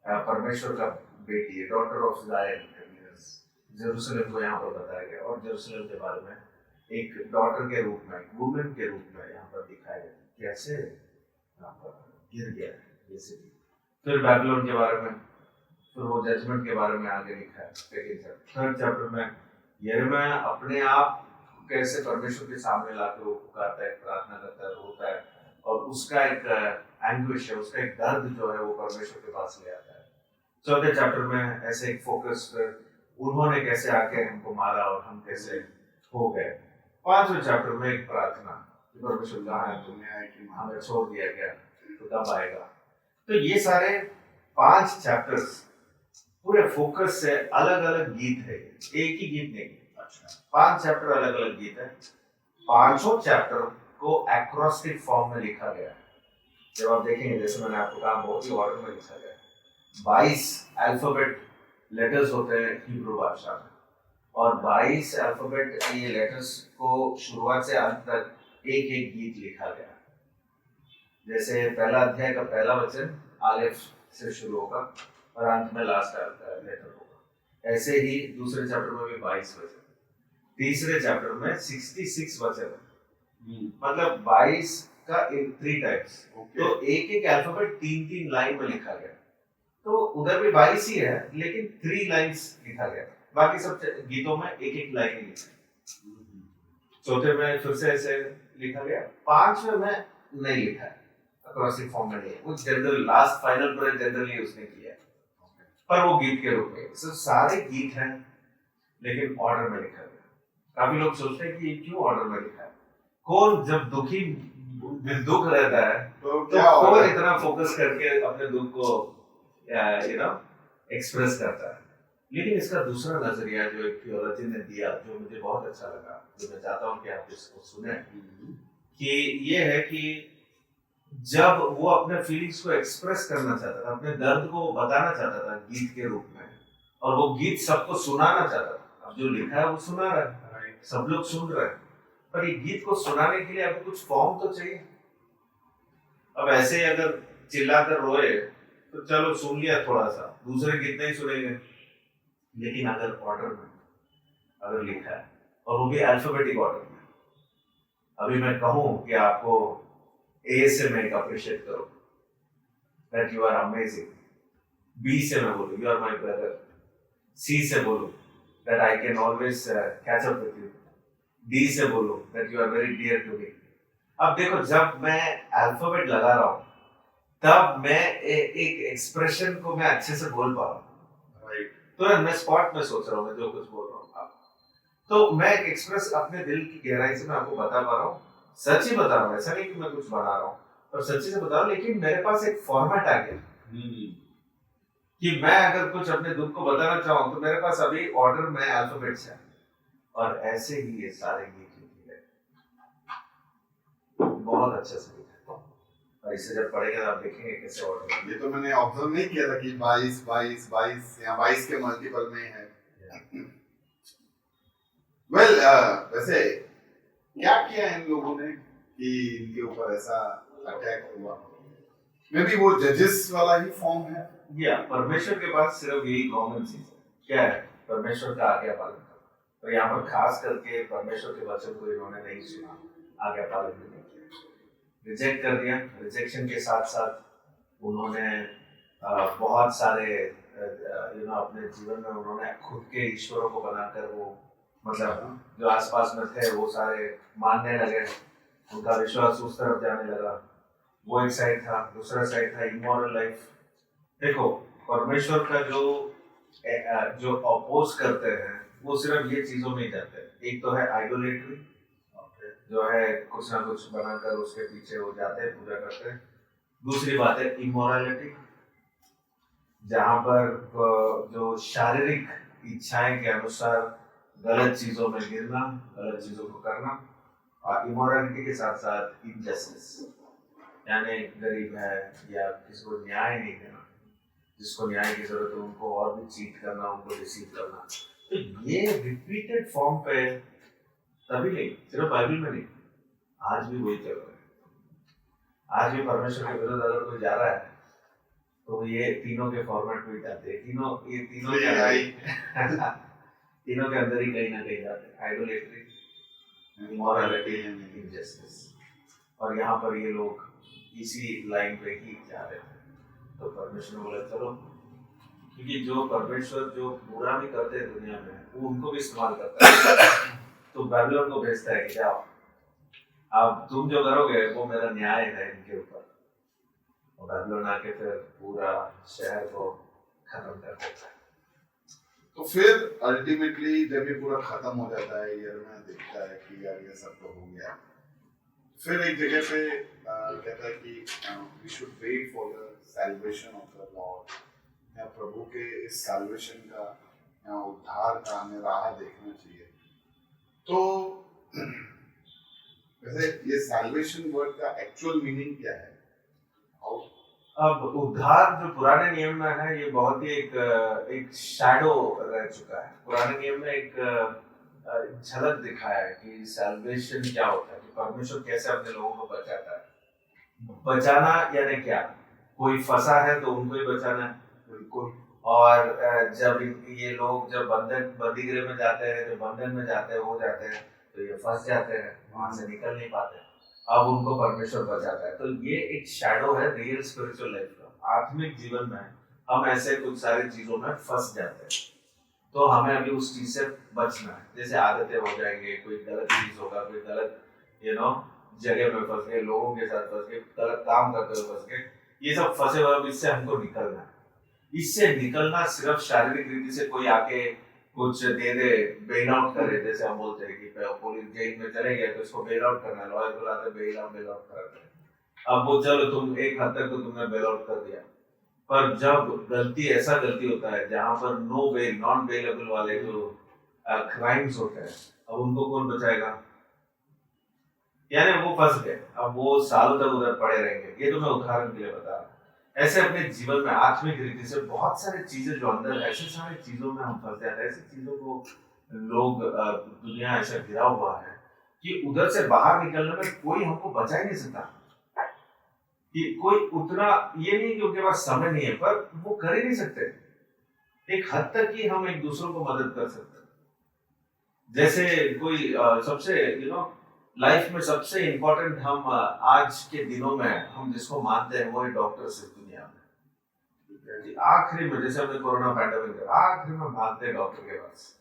परमेश्वर का बेटी है, डॉटर ऑफ जायन, यरूशलेम को यहाँ पर बताया गया। और यरूशलेम के बारे में एक डॉटर के रूप में, वुमेन के रूप में यहाँ पर दिखाया गया, कैसे यहाँ पर गिर गया है ये सिटी। फिर बैबिलोन के बारे में, फिर वो जजमेंट के बारे में आगे लिखा है सेकंड चैप्टर। थर्ड चैप्टर में यिर्मयाह अपने आप कैसे परमेश्वर के सामने लाके वो पुकारता है, प्रार्थना करता है, रोता है, और उसका एक एंग्विश है, उसका एक दर्द जो है वो परमेश्वर के पास ले आता है। चौथे चैप्टर में ऐसे एक फोकस, उन्होंने कैसे आके हमको मारा और हम कैसे हो गए। पांचवें चैप्टर में एक प्रार्थना, परमेश्वर कहाँ है, तुमने आए कि हमें छोड़ दिया गया, तो कब आएगा। तो ये सारे 5 चैप्टर्स पूरे फोकस से अलग अलग गीत है, एक ही गीत नहीं। अच्छा, 5 चैप्टर अलग अलग गीत है। पांचों चैप्टर को एक्रोस्टिक फॉर्म में लिखा गया है। जब आप देखेंगे, जैसे मैंने आपको कहा, बहुत ही ऑर्डर में लिखा गया है। 22 अल्फाबेट लेटर्स होते हैं हिब्रू भाषा में, और 22 अल्फाबेट ये लेटर्स को शुरुआत से अंत तक एक एक गीत लिखा गया। जैसे पहला अध्याय का पहला वचन आलेफ से शुरू होगा और अंत में लास्ट लेटर होगा। ऐसे ही दूसरे चैप्टर में भी 22 वचन, तीसरे चैप्टर में 66 वचन, मतलब 22 का 3 टाइप्स। तो एक एक अल्फाबेट 3-3 लाइन में लिखा गया। तो उधर भी 22 ही है, लेकिन 3 लाइन्स लिखा गया। बाकी सब गीतों में एक एक लाइन ही लिखा। चौथे में फिर से ऐसे लिखा गया। 5वें में नहीं लिखा है, अक्रॉसिक फॉर्म में नहीं है, वो जनरल लास्ट फाइनल पर जनरली उसने किया, पर वो गीत के रूप में। सारे गीत हैं, लेकिन ऑर्डर में लिखा गया। काफी लोग सोचते हैं कि क्यों ऑर्डर में लिखा है, कौन जब दुख रहता है तो कौन इतना फोकस करके अपने दुख को एक्सप्रेस करता है। लेकिन इसका दूसरा नजरिया जो एक थियोलॉजी ने दिया, जो मुझे बहुत अच्छा लगा, जो मैं चाहता हूँ कि आप इसको सुने, कि ये है कि जब वो अपने फीलिंग्स को एक्सप्रेस करना चाहता था, अपने दर्द को बताना चाहता था गीत के रूप में, और वो गीत सबको सुनाना चाहता था। अब जो लिखा है वो सुना रहा है, सब लोग सुन रहे हैं, पर ये गीत को सुनाने के लिए अभी कुछ फॉर्म तो चाहिए। अब ऐसे अगर चिल्लाकर रोए तो चलो सुन लिया थोड़ा सा, दूसरे गीत नहीं सुनेंगे। लेकिन अगर ऑर्डर में अगर लिखा है, और वो भी अल्फाबेटिक ऑर्डर में, अभी मैं कहूं कि आपको ए से मैं अप्रिशिएट करो, that you are amazing. B से मैं बोलूं you are my brother. C से बोलूं that I can always catch up with you. D से बोलूं that you are very dear to me. अब देखो, जब मैं अल्फाबेट लगा रहा हूं, तब मैं एक एक्सप्रेशन को मैं अच्छे से बोल पा रहा हूँ, राइट। तुरंत मैं स्पॉट में सोच रहा हूँ, मैं जो कुछ बोल रहा हूँ आप, तो मैं एक एक्सप्रेस अपने दिल की गहराई से मैं आपको बता पा रहा हूँ, सच ही बता रहा हूँ, ऐसा नहीं कि मैं कुछ बना रहा हूँ, पर सच्ची से बता रहा हूँ। लेकिन मेरे पास एक फॉर्मेट आ गया कि मैं अगर कुछ अपने दुख को बताना चाहूँ तो मेरे पास अभी ऑर्डर में अल्फाबेट्स है, और ऐसे ही ये सारे गीत लिखे गए, बहुत अच्छे से लिखे। और इसे जब पढ़ेंगे तो आप देखेंगे कैसे ऑर्डर। ये तो मैंने ऑब्जर्व नहीं किया था कि 22 22 22 या 22 के मल्टीपल में है। वेल, वैसे क्या किया इन लोगों ने कि इनके ऊपर ऐसा अटैक हुआ? मे बी वो जजेस वाला ही फॉर्म है, या परमेश्वर के पास सिर्फ यही कॉमन चीज है, क्या है, परमेश्वर का आज्ञा पालन करना। तो यहाँ पर खास करके परमेश्वर के वचन को इन्होंने नहीं सुना, आज्ञा पालन नहीं किया, रिजेक्ट कर दिया। रिजेक्शन के साथ साथ उन्होंने बहुत सारे अपने जीवन में उन्होंने खुद के ईश्वरों को बनाकर, वो मतलब जो आसपास में थे वो सारे मानने लगे, उनका विश्वास उस तरफ जाने लगा। वो एक साइड था। दूसरा साइड था इमोरल लाइफ। देखो, परमेश्वर का जो अपोज करते हैं वो सिर्फ ये चीजों में ही जाते हैं। एक तो है आइडोलेट्री, जो है कुछ ना कुछ बनाकर उसके पीछे वो जाते हैं, पूजा करते हैं। दूसरी बात है इमोरालिटी, जहाँ पर जो शारीरिक इच्छाएं के अनुसार गलत चीजों में गिरना, गलत चीजों को करना, और इमोरलिटी के साथ साथ इनजस्टिस, यानी गरीब है या किसी को न्याय नहीं देना, जिसको न्याय की जरूरत है उनको और भी चीट करना, उनको रिसीव करना। तो ये रिपीटेड फॉर्म पे तभी नहीं, सिर्फ बाइबल में नहीं, आज भी वही चल रहा है। आज भी परमेश्वर के विरुद्ध अगर कोई जा रहा है तो ये तीनों के फॉर्मेट में जाते हैं, तीनों तीनों के अंदर ही कहीं ना कहीं जाते हैं, आइडोलेट्री, इमोरलिटी, इनजस्टिस। और यहाँ पर ये लोग इसी लाइन पे ही जा रहे थे। तो परमेश्वर ने बोला चलो, क्योंकि जो परमेश्वर जो बुरा भी करते हैं दुनिया में, वो उनको भी इस्तेमाल करता है। तो बैबिलोन को भेजता है कि जाओ, अब तुम जो करोगे वो मेरा न्याय है इनके ऊपर। और बैबिलोन आके फिर पूरा शहर को खत्म कर देता है। तो फिर अल्टीमेटली जब ये पूरा खत्म हो जाता है, यिर्मयाह देखता है कि यार ये सब तो हो गया, फिर एक जगह पे कहता है कि we should wait for the salvation of the lord, या प्रभु के इस सैल्वेशन का या उद्धार का हमें राह देखना चाहिए। तो वैसे ये सैल्वेशन वर्ड का एक्चुअल मीनिंग क्या है? अब उद्धार जो पुराने नियम में है, ये बहुत ही एक शैडो रह चुका है। पुराने नियम में एक झलक दिखाया है कि सैल्वेशन क्या होता है, कि परमेश्वर कैसे अपने लोगों को बचाता है। बचाना यानी क्या? कोई फंसा है तो उनको ही बचाना है, बिल्कुल। और जब ये लोग जब बंदी गृह में जाते हैं, जब बंधन में जाते हैं, हो जाते हैं, तो ये फंस जाते हैं, वहां से निकल नहीं पाते, अब उनको परमेश्वर बचाता है। तो ये एक शैडो है रियल स्पिरिचुअल लाइफ का। आत्मिक जीवन में हम ऐसे कुछ सारी चीजों में फंस जाते हैं, तो हमें अभी उस चीज से बचना है। जैसे आदतें हो जाएंगे, कोई गलत चीज होगा, कोई गलत जगह में फंस गए, लोगों के साथ फंस गए, गलत काम करते हुए फंस गए, ये सब फंसे हुए, इससे हमको निकलना है। इससे निकलना सिर्फ शारीरिक रीति से कोई आके कुछ दे दे, बेल आउट करे, जैसे हम बोलते हैं कि पुलिस जेल में चले गए तो इसको बेल आउट करना है, लॉयर बुलाते बेल आउट कराते हैं। अब वो चलो तुम एक हद तक तो तुमने बेल आउट कर दिया, पर जब ऐसा गलती होता है जहां पर नो बेल, नॉन बेलेबल वाले जो क्राइम्स होते हैं, अब उनको कौन बचाएगा? यानी वो फंस गए, अब वो सालों तक उधर पड़े रहेंगे। ये तो मैं उदाहरण के लिए बता रहा हूँ। ऐसे अपने जीवन में आत्मिक रीति से बहुत सारी चीजें जो अंदर, ऐसे सारी चीजों में हम फंस जाते हैं। ऐसी चीजों को लोग, दुनिया ऐसा घिरा हुआ है कि उधर से बाहर निकलने में कोई हमको बचा ही नहीं सकता। कि कोई उतना, ये नहीं कि उनके पास समय नहीं है, पर वो कर ही नहीं सकते। एक हद तक ही हम एक दूसरों को मदद कर सकते हैं। जैसे कोई सबसे लाइफ में सबसे इम्पोर्टेंट हम आज के दिनों में हम जिसको मानते हैं वो है डॉक्टर्स इस दुनिया में। आखिरी में, जैसे हमने कोरोना पैंडेमिक, आखिरी में भागते हैं डॉक्टर के पास।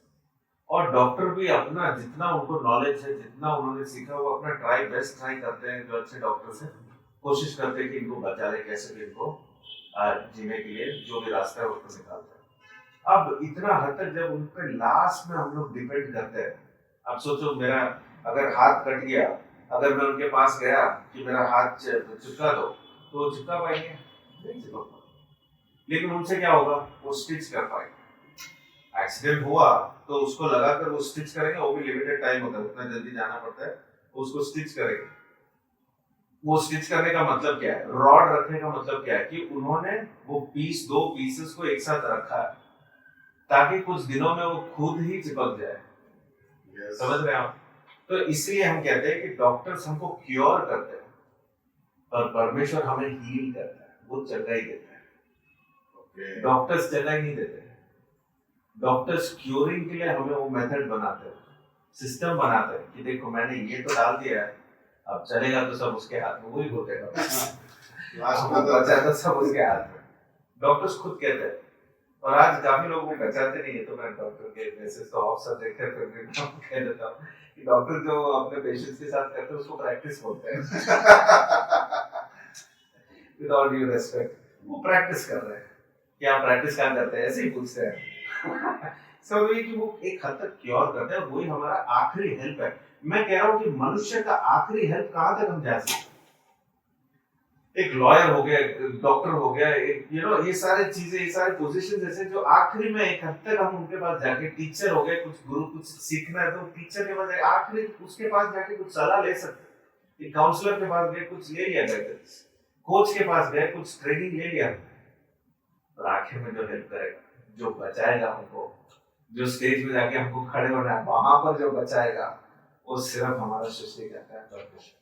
और डॉक्टर भी अपना जितना उनको नॉलेज है, जितना उन्होंने सीखा, वो अपना बेस्ट ट्राई करते हैं। जो अच्छे डॉक्टर्स हैं कोशिश करते हैं कि इनको बचा ले, कैसे भी इनको जीने के लिए जो भी रास्ता है उसको निकालते हैं। अब इतना हद तक जब उन पर लास्ट में हम लोग डिपेंड करते हैं। अब सोचो, मेरा अगर हाथ कट गया, अगर मैं उनके पास गया कि मेरा हाथ चिपका दो, तो वो चिपका पाएंगे? नहीं चिपका पाएंगे। लेकिन उनसे क्या होगा? वो स्टिच कर पाएंगे। एक्सीडेंट हुआ तो उसको लगाकर वो स्टिच करेंगे, वो भी लिमिटेड टाइम होता है, उतना जल्दी जाना पड़ता है, उसको स्टिच करेंगे। वो स्टिच करने का मतलब क्या है? रॉड रखने का मतलब क्या है? कि उन्होंने वो दो पीसेस को एक साथ रखा है ताकि कुछ दिनों में वो खुद ही चिपक जाए। समझ रहे हैं आप? तो इसलिए हम कहते हैं कि डॉक्टर्स हमको क्योर करते हैं, पर परमेश्वर हमें हील करता है, वो चंगाई देता है। डॉक्टर्स चंगाई नहीं देते हैं। डॉक्टर्स क्योरिंग के लिए हमें वो मेथड बनाते हैं, सिस्टम बनाते हैं कि देखो मैंने ये तो डाल दिया है, अब चलेगा तो सब उसके हाथ में, वही बोलते हैं तो सब उसके हाथ में। डॉक्टर्स खुद कहते हैं, और आज काफी लोग वो पहचानते नहीं है। तो मैं डॉक्टर के मैसेज तो ऑफिसर देखते हैं, फिर भी कह देता हूँ कि डॉक्टर जो अपने पेशेंट्स के साथ करते हैं उसको प्रैक्टिस बोलते हैं। विद ऑल ड्यू रेस्पेक्ट, वो प्रैक्टिस कर रहे हैं। क्या प्रैक्टिस क्या करते हैं? ऐसे ही पूछते हैं। सब ये कि वो एक हद तक क्योर करते हैं, वही हमारा आखिरी हेल्प है। मैं कह रहा हूँ कि मनुष्य का आखिरी हेल्प कहाँ तक हम जा सकते हैं? एक लॉयर हो गया, डॉक्टर हो गया, एक ये सारे चीजें, ये सारे पोजीशन जैसे जो आखिरी में एक हद तक हम उनके पास जाके, टीचर हो गए, कुछ गुरु कुछ सीखना है तो टीचर के पास आखिरी उसके पास जाके कुछ सलाह ले सकते, एक काउंसलर के पास गए कुछ ले लिया, गए कोच के पास गए कुछ ट्रेनिंग ले लिया, और आखिर में जो हेल्प करेगा, जो बचाएगा हमको, जो स्टेज में जाके हमको खड़े होना है वहां पर जो बचाएगा, वो सिर्फ हमारा सृष्टि करता है परमेश्वर।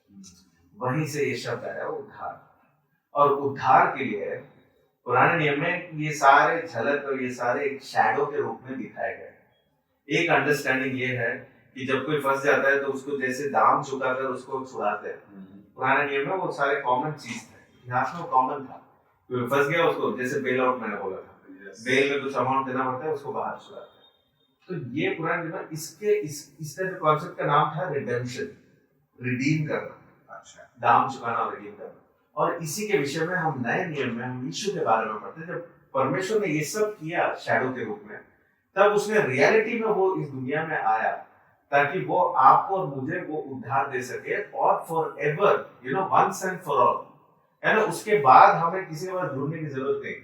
वहीं से ये शब्द आया उद्धार। और उद्धार के लिए पुराने नियम में ये सारे झलक और ये सारे एक शैडो के रूप में दिखाए गए। एक अंडरस्टैंडिंग ये है कि जब कोई फंस जाता है तो उसको जैसे दाम चुकाकर उसको छुड़ाते हैं। पुराने नियम में वो सारे कॉमन चीज थे, इतिहास में वो कॉमन था। कोई फंस गया उसको जैसे बेल आउट मैंने बोला था, बेल में कुछ अमाउंट देना पड़ता है, उसको बाहर छुड़ाते हैं। तो ये पुराने नियम में इसका जो कॉन्सेप्ट का नाम था रिडेम्पशन, रिडीम करना, अच्छा, दाम चुकाना और रिडीम करना। और इसी के विषय में हम नए नियम में हम यीशु के बारे में पढ़ते हैं। जब परमेश्वर ने ये सब किया शैडो के रूप में, तब उसने रियलिटी में वो इस दुनिया में आया ताकि वो आपको और मुझे वो उद्धार दे सके, और forever once and for all, है ना। उसके बाद हमें किसी के पास ढूंढने की जरूरत नहीं,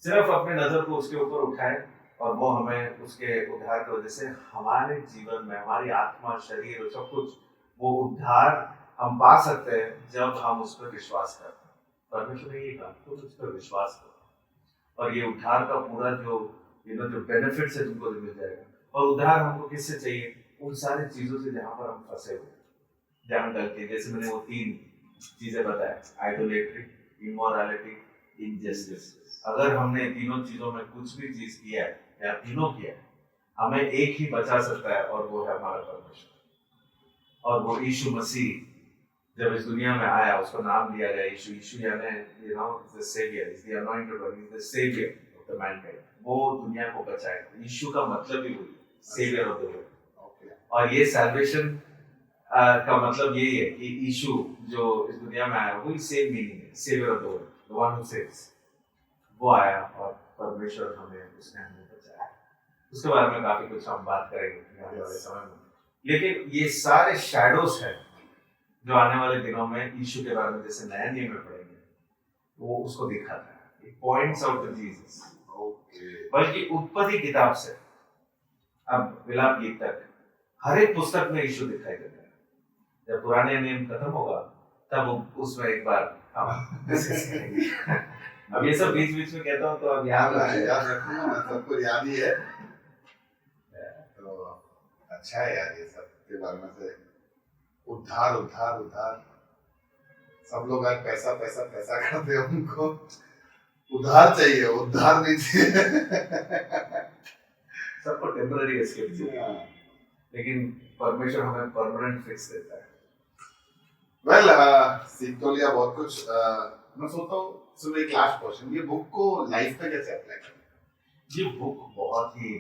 सिर्फ अपने नजर को उसके ऊपर उठाए और वो हमें उसके उद्धार की वजह से हमारे जीवन में हमारी आत्मा, शरीर और सब कुछ वो उद्धार हम पा सकते हैं जब हम उस पर विश्वास करते हैं। परमेश्वर ने ये कहा तुम उस पर विश्वास करो, और ये उद्धार का पूरा जो जो बेनिफिट्स है तुमको मिल जाएगा। और उद्धार हमको किससे चाहिए? उन सारी चीजों से जहाँ पर हम फंसे हुए, जहाँ गलती, जैसे मैंने वो 3 चीजें बताया, आइडोलेट्री, इमोरालिटी, इनजस्टिस। अगर हमने तीनों चीजों में कुछ भी चीज किया है या तीनों किया है, हमें एक ही बचा सकता है और वो है हमारा परमेश्वर। और वो यीशु मसीह जब इस दुनिया में आया, उसको नाम दिया गया यीशु। यीशु यानी the saviour, is the anointed one, is the saviour of the mankind. वो दुनिया को बचाएगा। यीशु का मतलब ही वही, सेवियर ऑफ द वर्ल्ड। और ये सैल्वेशन का मतलब यही है कि यीशु जो इस दुनिया में आया, वही सेम मीनिंग है, saviour of the world, the one who saves. वो आया और परमेश्वर उसने हमें बचाया। उसके बारे में काफी कुछ हम बात करेंगे आने वाले समय में, लेकिन ये सारे शैडोज हैं जो आने वाले दिनों में यीशु के बारे में जैसे नया नियम में पढ़ेंगे, वो उसको दिखाता है। It points out the Jesus. बल्कि उत्पत्ति किताब से अब विलाप गीत तक हर एक पुस्तक में यीशु दिखाई देता है। जब पुराने नियम खत्म होगा तब उसमें एक बार अब ये सब बीच बीच में कहता हूँ तो अब याद रखूंगा, मैं सबको याद ही है। तो अच्छा है यार, ये सब के बारे में से उद्धार उद्धार उद्धार। सब लोग आज पैसा पैसा पैसा करते हैं, उनको उद्धार चाहिए, उद्धार नहीं चाहिए। सबको टेम्पररी एस्केप चाहिए, लेकिन परमेश्वर हमें परमानेंट फिक्स देता है। वेल सीख तो लिया बहुत कुछ। मैं सोचता हूँ सुनो एक लास्ट क्वेश्चन, ये बुक को लाइफ पे कैसे अप्लाई करें? ये बुक बहुत ही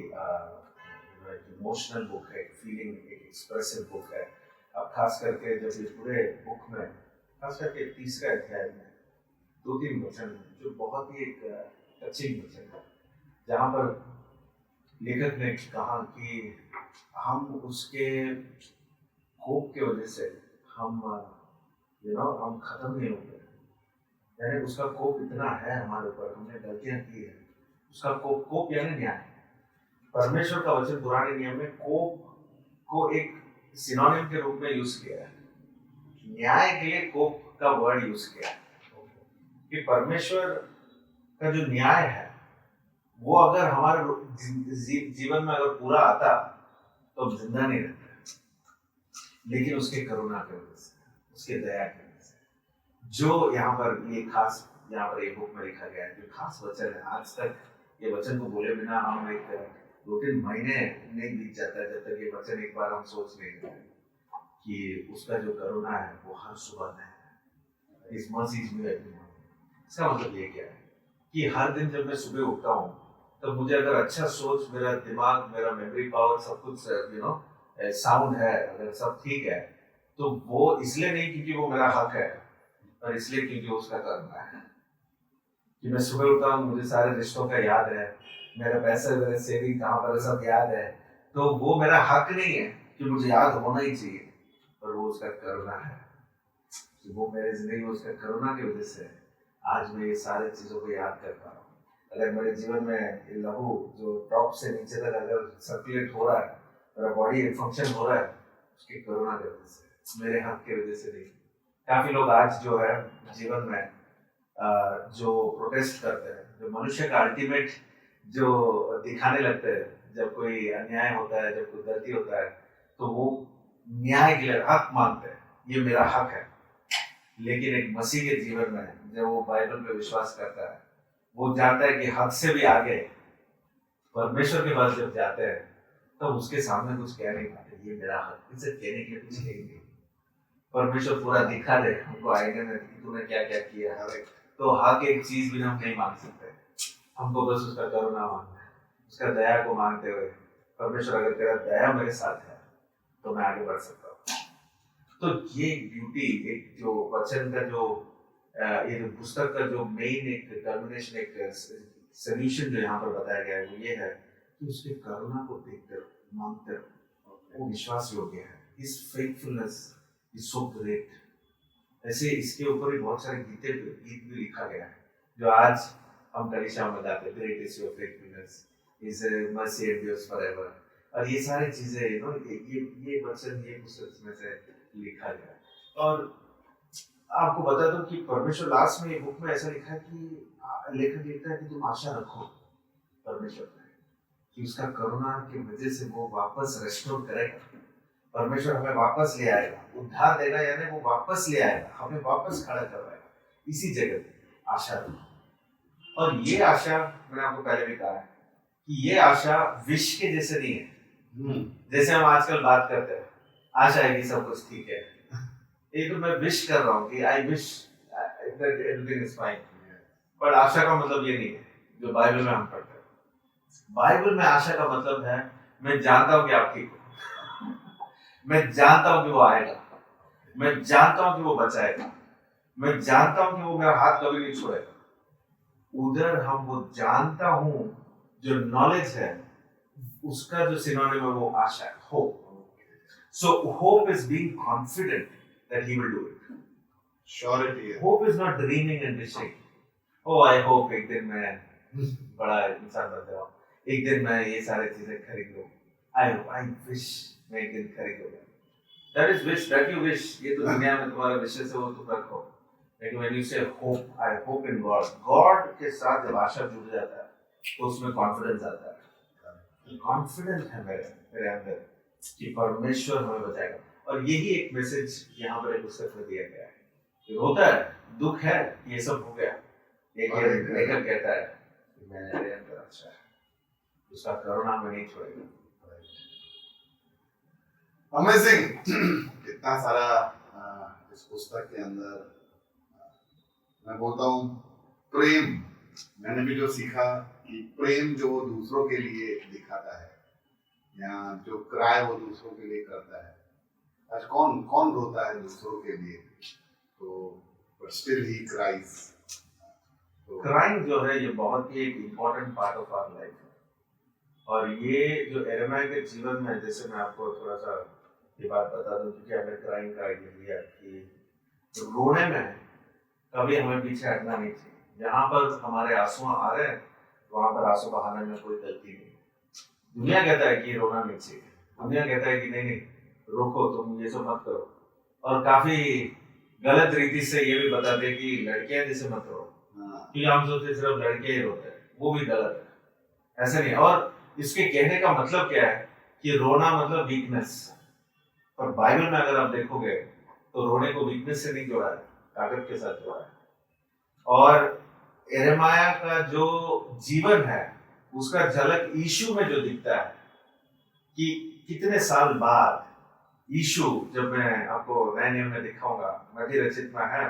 इमोशनल बुक है, फीलिंग, एक एक्सप्रेसिव बुक है। अब खास करके जब ये पूरे बुक में, खास करके 30 अध्याय में 2-3 वचन जो बहुत ही एक टचिंग वचन है, जहाँ पर लेखक ने कहा कि हम उसके कोप के वजह से हम हम खत्म नहीं हो गए। यानी उसका कोप इतना है हमारे ऊपर, हमने गलतियां की है। उसका कोप यानी न्याय। परमेश्वर का वचन पुराने नियम में कोप को एक सिनोनिम के रूप में यूज किया है। न्याय के लिए कोप का वर्ड यूज किया है कि परमेश्वर का जो न्याय है वो अगर हमारे जीवन में अगर पूरा आता तो हम जिंदा नहीं रहते, लेकिन उसके करुणा की वजह से, उसके दया की वजह से, जो यहाँ पर ये खास यहाँ पर ये बुक में लिखा गया है, जो खास वचन है, आज तक ये वचन को बोले बिना हम एक 2-3 महीने नहीं बीत जाता है जब तक ये वचन एक बार हम सोच नहीं लेते कि उसका जो करुणा है वो हर सुबह नया है। इस मसीह में इसका मतलब ये क्या है कि हर दिन जब मैं सुबह उठता हूँ तो मुझे अगर अच्छा सोच, मेरा दिमाग, मेरा मेमोरी पावर, सब कुछ साउंड है, अगर सब ठीक है, तो वो इसलिए नहीं क्योंकि वो मेरा हक है, पर इसलिए क्योंकि उसका करुणा है। कि मैं सुबह उठता हूँ, मुझे सारे रिश्तों का याद है, मेरे पैसे, मेरे सेविंग कहाँ पर सब याद है, तो वो मेरा हक नहीं है कि मुझे याद होना ही चाहिए, पर वो उसका करुणा है। कि वो मेरे जिंदगी में उसका करुणा की वजह से आज मैं ये सारी चीज़ों को याद कर पा रहा हूँ। अगर मेरे जीवन में ये लहू जो टॉप से नीचे तक अगर सर्कुलेट हो रहा है, मेरा बॉडी फंक्शन हो रहा है, उसकी करुणा की वजह से, मेरे हक की वजह से नहीं। काफ़ी लोग आज जो है जीवन में जो प्रोटेस्ट करते हैं, जो मनुष्य का अल्टीमेट जो दिखाने लगते हैं, जब कोई अन्याय होता है, जब कोई गलती होता है, तो वो न्याय के लिए हक मांगते हैं, ये मेरा हक है। लेकिन एक मसीह के जीवन में जब वो बाइबल पे विश्वास करता है, वो जानता है कि हद से भी आगे परमेश्वर के पास जब जाते हैं तो उसके सामने कुछ कह नहीं पाते, ये मेरा हक, इसे कहने के लिए कुछ नहीं। परमेश्वर पूरा दिखा दे हमको आईने में कि तूने क्या क्या किया है, तो हक एक चीज भी हम नहीं मांग सकते, हमको बस उसका करुणा मांगना है, उसका दया को मांगते हुए, परमेश्वर अगर तेरा दया मेरे साथ है तो मैं आगे बढ़ सकता हूँ। तो ये ब्यूटी, एक जो वचन का जो ये जो पुस्तक का जो मेन एक कल्मिनेशन, एक सॉल्यूशन जो यहाँ पर बताया गया है, वो ये है कि उसके करुणा को देखते रहो, मांगते रहो, वो विश्वास योग्य है। His faithfulness is so great। ऐसे इसके ऊपर भी बहुत सारे गीत भी लिखा गया है जो आज हम कलीसिया में गाते हैं, great is your faithfulness, is mercy endures forever, और ये सारी चीजें ये वचन ये पुस्तक में से लिखा गया है। और आपको बता दूं कि परमेश्वर लास्ट में ये बुक में ऐसा लिखा है कि लेखक लिखता है कि तुम आशा रखो परमेश्वर पे कि उसका करुणा की वजह से वो वापस रेस्टोर करेगा, परमेश्वर हमें वापस ले आएगा, उद्धार देगा, यानी वो वापस ले आएगा, हमें वापस खड़ा करवाएगा इसी जगह पे। आशा रखो। और ये आशा मैंने आपको पहले भी कहा है कि ये आशा विश के जैसे नहीं है, जैसे हम आजकल बात करते हैं आशा है कि सब कुछ ठीक है, ये तो मैं विश कर रहा हूँ कि I wish that everything is fine, पर आशा का मतलब ये नहीं है जो बाइबल में हम पढ़ते हैं। बाइबल में आशा का मतलब है मैं जानता हूँ कि आप ठीक हो, मैं जानता हूँ कि वो आएगा, मैं जानता हूँ कि वो बचाएगा, मैं जानता हूँ कि वो मेरा हाथ कभी नहीं छोड़ेगा। उधर हम वो जानता हूँ जो नॉलेज है उसका जो सिनोनिम है वो आशा है, hope. So hope is being confident that he will do it. Surety है। Hope is not dreaming and wishing. Oh, I hope एक दिन मैं बड़ा इंसान बन जाऊँ, एक दिन मैं ये सारी चीजें खरीद लूँ। I wish मैं एक दिन खरीद लूँगा। That is wish, that you wish। ये तो दुनिया में तुम्हारा विषय से वो तुम रखो। लेकिन when you say hope, I hope in God। God के साथ जब आशा जुड़ जाता है तो उसमें कॉन्फिडेंस आता है। कॉन्फिडेंस है मेरे अंदर कि परमेश्वर हमें बचाएगा। और यही एक मैसेज यहाँ पर एक पुस्तक में दिया गया है। होता है, दुख है, ये सब हो गया, लेखक कहता है कि मेरे अंदर अच्छा है, उसका करुणा में नहीं छोड़ेगा। अमेजिंग। कितना सारा इस पुस्तक के अंदर मैं बोलता हूँ प्रेम। मैंने भी जो सीखा कि प्रेम जो दूसरों के लिए दिखाता है या जो क्राई वो दूसरों के लिए करता है। आज कौन कौन रोता है दूसरों के लिए, तो but still he cries। Crime जो है ये बहुत ही एक important part of our life है। और ये जो एरेमाया के जीवन में, जैसे मैं आपको थोड़ा सा ये बात बता दूं क्योंकि हमने क्राइम का आइडिया लिया कि रोने में कभी हमें पीछे हटना नहीं चाहिए। जहाँ पर हमारे आंसू आ रहे हैं वहाँ पर आंसू बहाने में कोई गलती नहीं। दुनिया कहता है कि रोना नहीं चाहिए, दुनिया कहता है कि नहीं रोको, तुम ये सब मत करो, और काफी गलत रीति से ये भी बताते कि लड़कियां जैसे मत रो, क्योंकि हम सोचते सिर्फ लड़के ही रोते हैं, वो भी गलत है, ऐसा नहीं। और इसके कहने का मतलब क्या है कि रोना मतलब वीकनेस, और बाइबल में अगर आप देखोगे तो रोने को वीकनेस से नहीं जोड़ा है, ताकत के साथ जोड़ा है। और यिर्मयाह का जो जीवन है उसका झलक यीशु में जो दिखता है कि कितने साल बाद यीशु, जब मैं आपको नए नियम में दिखाऊंगा, मत्ती रचित में है,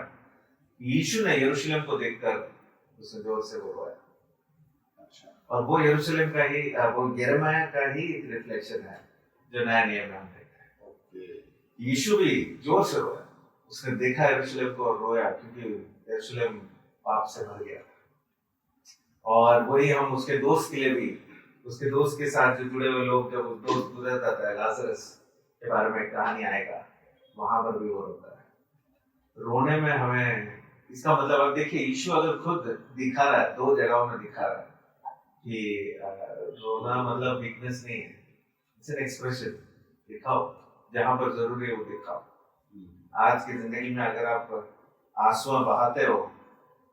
यीशु ने यरूशलेम को देखकर उसने जोर से वो रोया। अच्छा। और वो यरूशलेम का ही, वो यिर्मयाह का ही एक रिफ्लेक्शन है जो नए नियम में हम देखते हैं। यीशु भी जोर से रोया, उसने देखा यरूशलेम को और रोया क्योंकि यरूशलेम पाप से भर गया। और वही हम उसके दोस्त के लिए भी, उसके दोस्त के साथ जो जुड़े हुए लोग, जब उस दोस्त गुजर जाता है, लाजरस के बारे में कहानी आएगा, वहां पर भी वो रोता है। रोने में हमें, इसका मतलब अब देखिए यीशु अगर खुद दिखा रहा है, 2 जगहों में दिखा रहा है कि रोना मतलब वीकनेस नहीं है, इट्स एन एक्सप्रेशन। दिखाओ जहां पर जरूरी है वो दिखाओ। आज की जिंदगी में अगर आप आंसू बहाते हो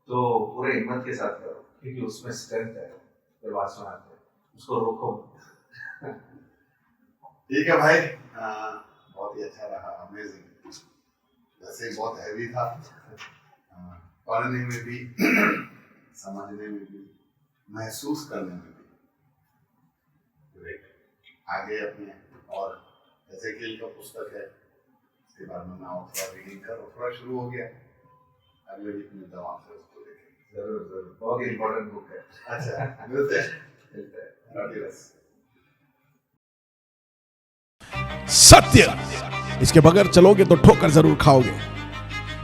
तो पूरे हिम्मत के साथ करो, क्योंकि उसमें स्ट्रेंथ है। जब आंसू आते हैं उसको रोको। ठीक है भाई, बहुत ही अच्छा रहा, अमेजिंग। वैसे ही बहुत हैवी था, पढ़ने में भी, समझने में भी, महसूस करने में भी। ग्रेट। आगे अपने और एजेकिएल का पुस्तक है, इसके बारे में मैं थोड़ा रीडिंग करो, थोड़ा शुरू हो गया। अगले वीक में दवा से उसको देखेंगे। जरूर जरूर, बहुत ही इंपॉर्टेंट बुक है। अच्छा, मिलते हैं। सत्य, इसके बगैर चलोगे तो ठोकर जरूर खाओगे।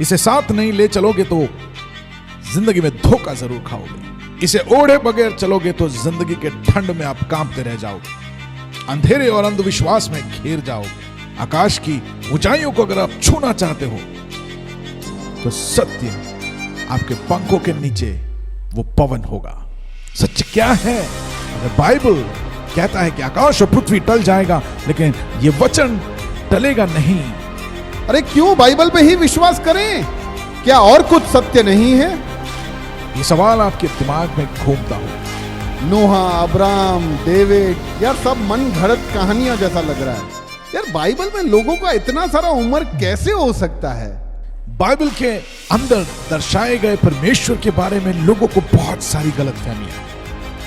इसे साथ नहीं ले चलोगे तो जिंदगी में धोखा जरूर खाओगे। इसे ओढ़े बगैर चलोगे तो जिंदगी के ठंड में आप कांपते रह जाओगे, अंधेरे और अंधविश्वास में घिर जाओगे। आकाश की ऊंचाइयों को अगर आप छूना चाहते हो तो सत्य आपके पंखों के नीचे वो पवन होगा। सत्य क्या है? अगर बाइबल कहता है कि आकाश और पृथ्वी टल जाएगा लेकिन ये वचन टलेगा नहीं। अरे क्यों बाइबल पे ही विश्वास करें? क्या और कुछ सत्य नहीं है? ये सवाल आपके दिमाग में घूमता हो। नोहा, अब्राहम, डेविड, यार सब मन घड़त कहानियां जैसा लग रहा है। यार बाइबल में लोगों का इतना सारा उम्र कैसे हो सकता है? बाइबल के अंदर दर्शाए गए परमेश्वर के बारे में लोगों को बहुत सारी गलतफहमियां।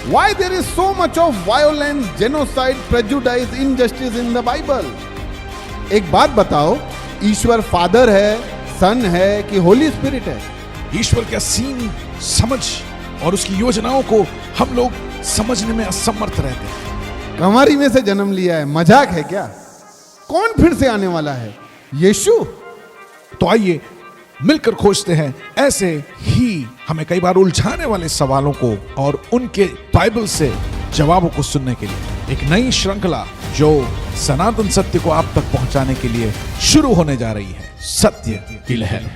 Why there is so much of violence, genocide, prejudice, injustice in the Bible? एक बात बताओ, ईश्वर फादर है, सन है कि होली स्पिरिट है? ईश्वर की असीम समझ और उसकी योजनाओं को हम लोग समझने में असमर्थ रहते हैं। कमारी में से जन्म लिया है, मजाक है क्या? कौन फिर से आने वाला है? यीशु? तो आइए मिलकर खोजते हैं ऐसे ही हमें कई बार उलझाने वाले सवालों को और उनके बाइबल से जवाबों को सुनने के लिए एक नई श्रृंखला जो सनातन सत्य को आप तक पहुंचाने के लिए शुरू होने जा रही है, सत्य की लहर।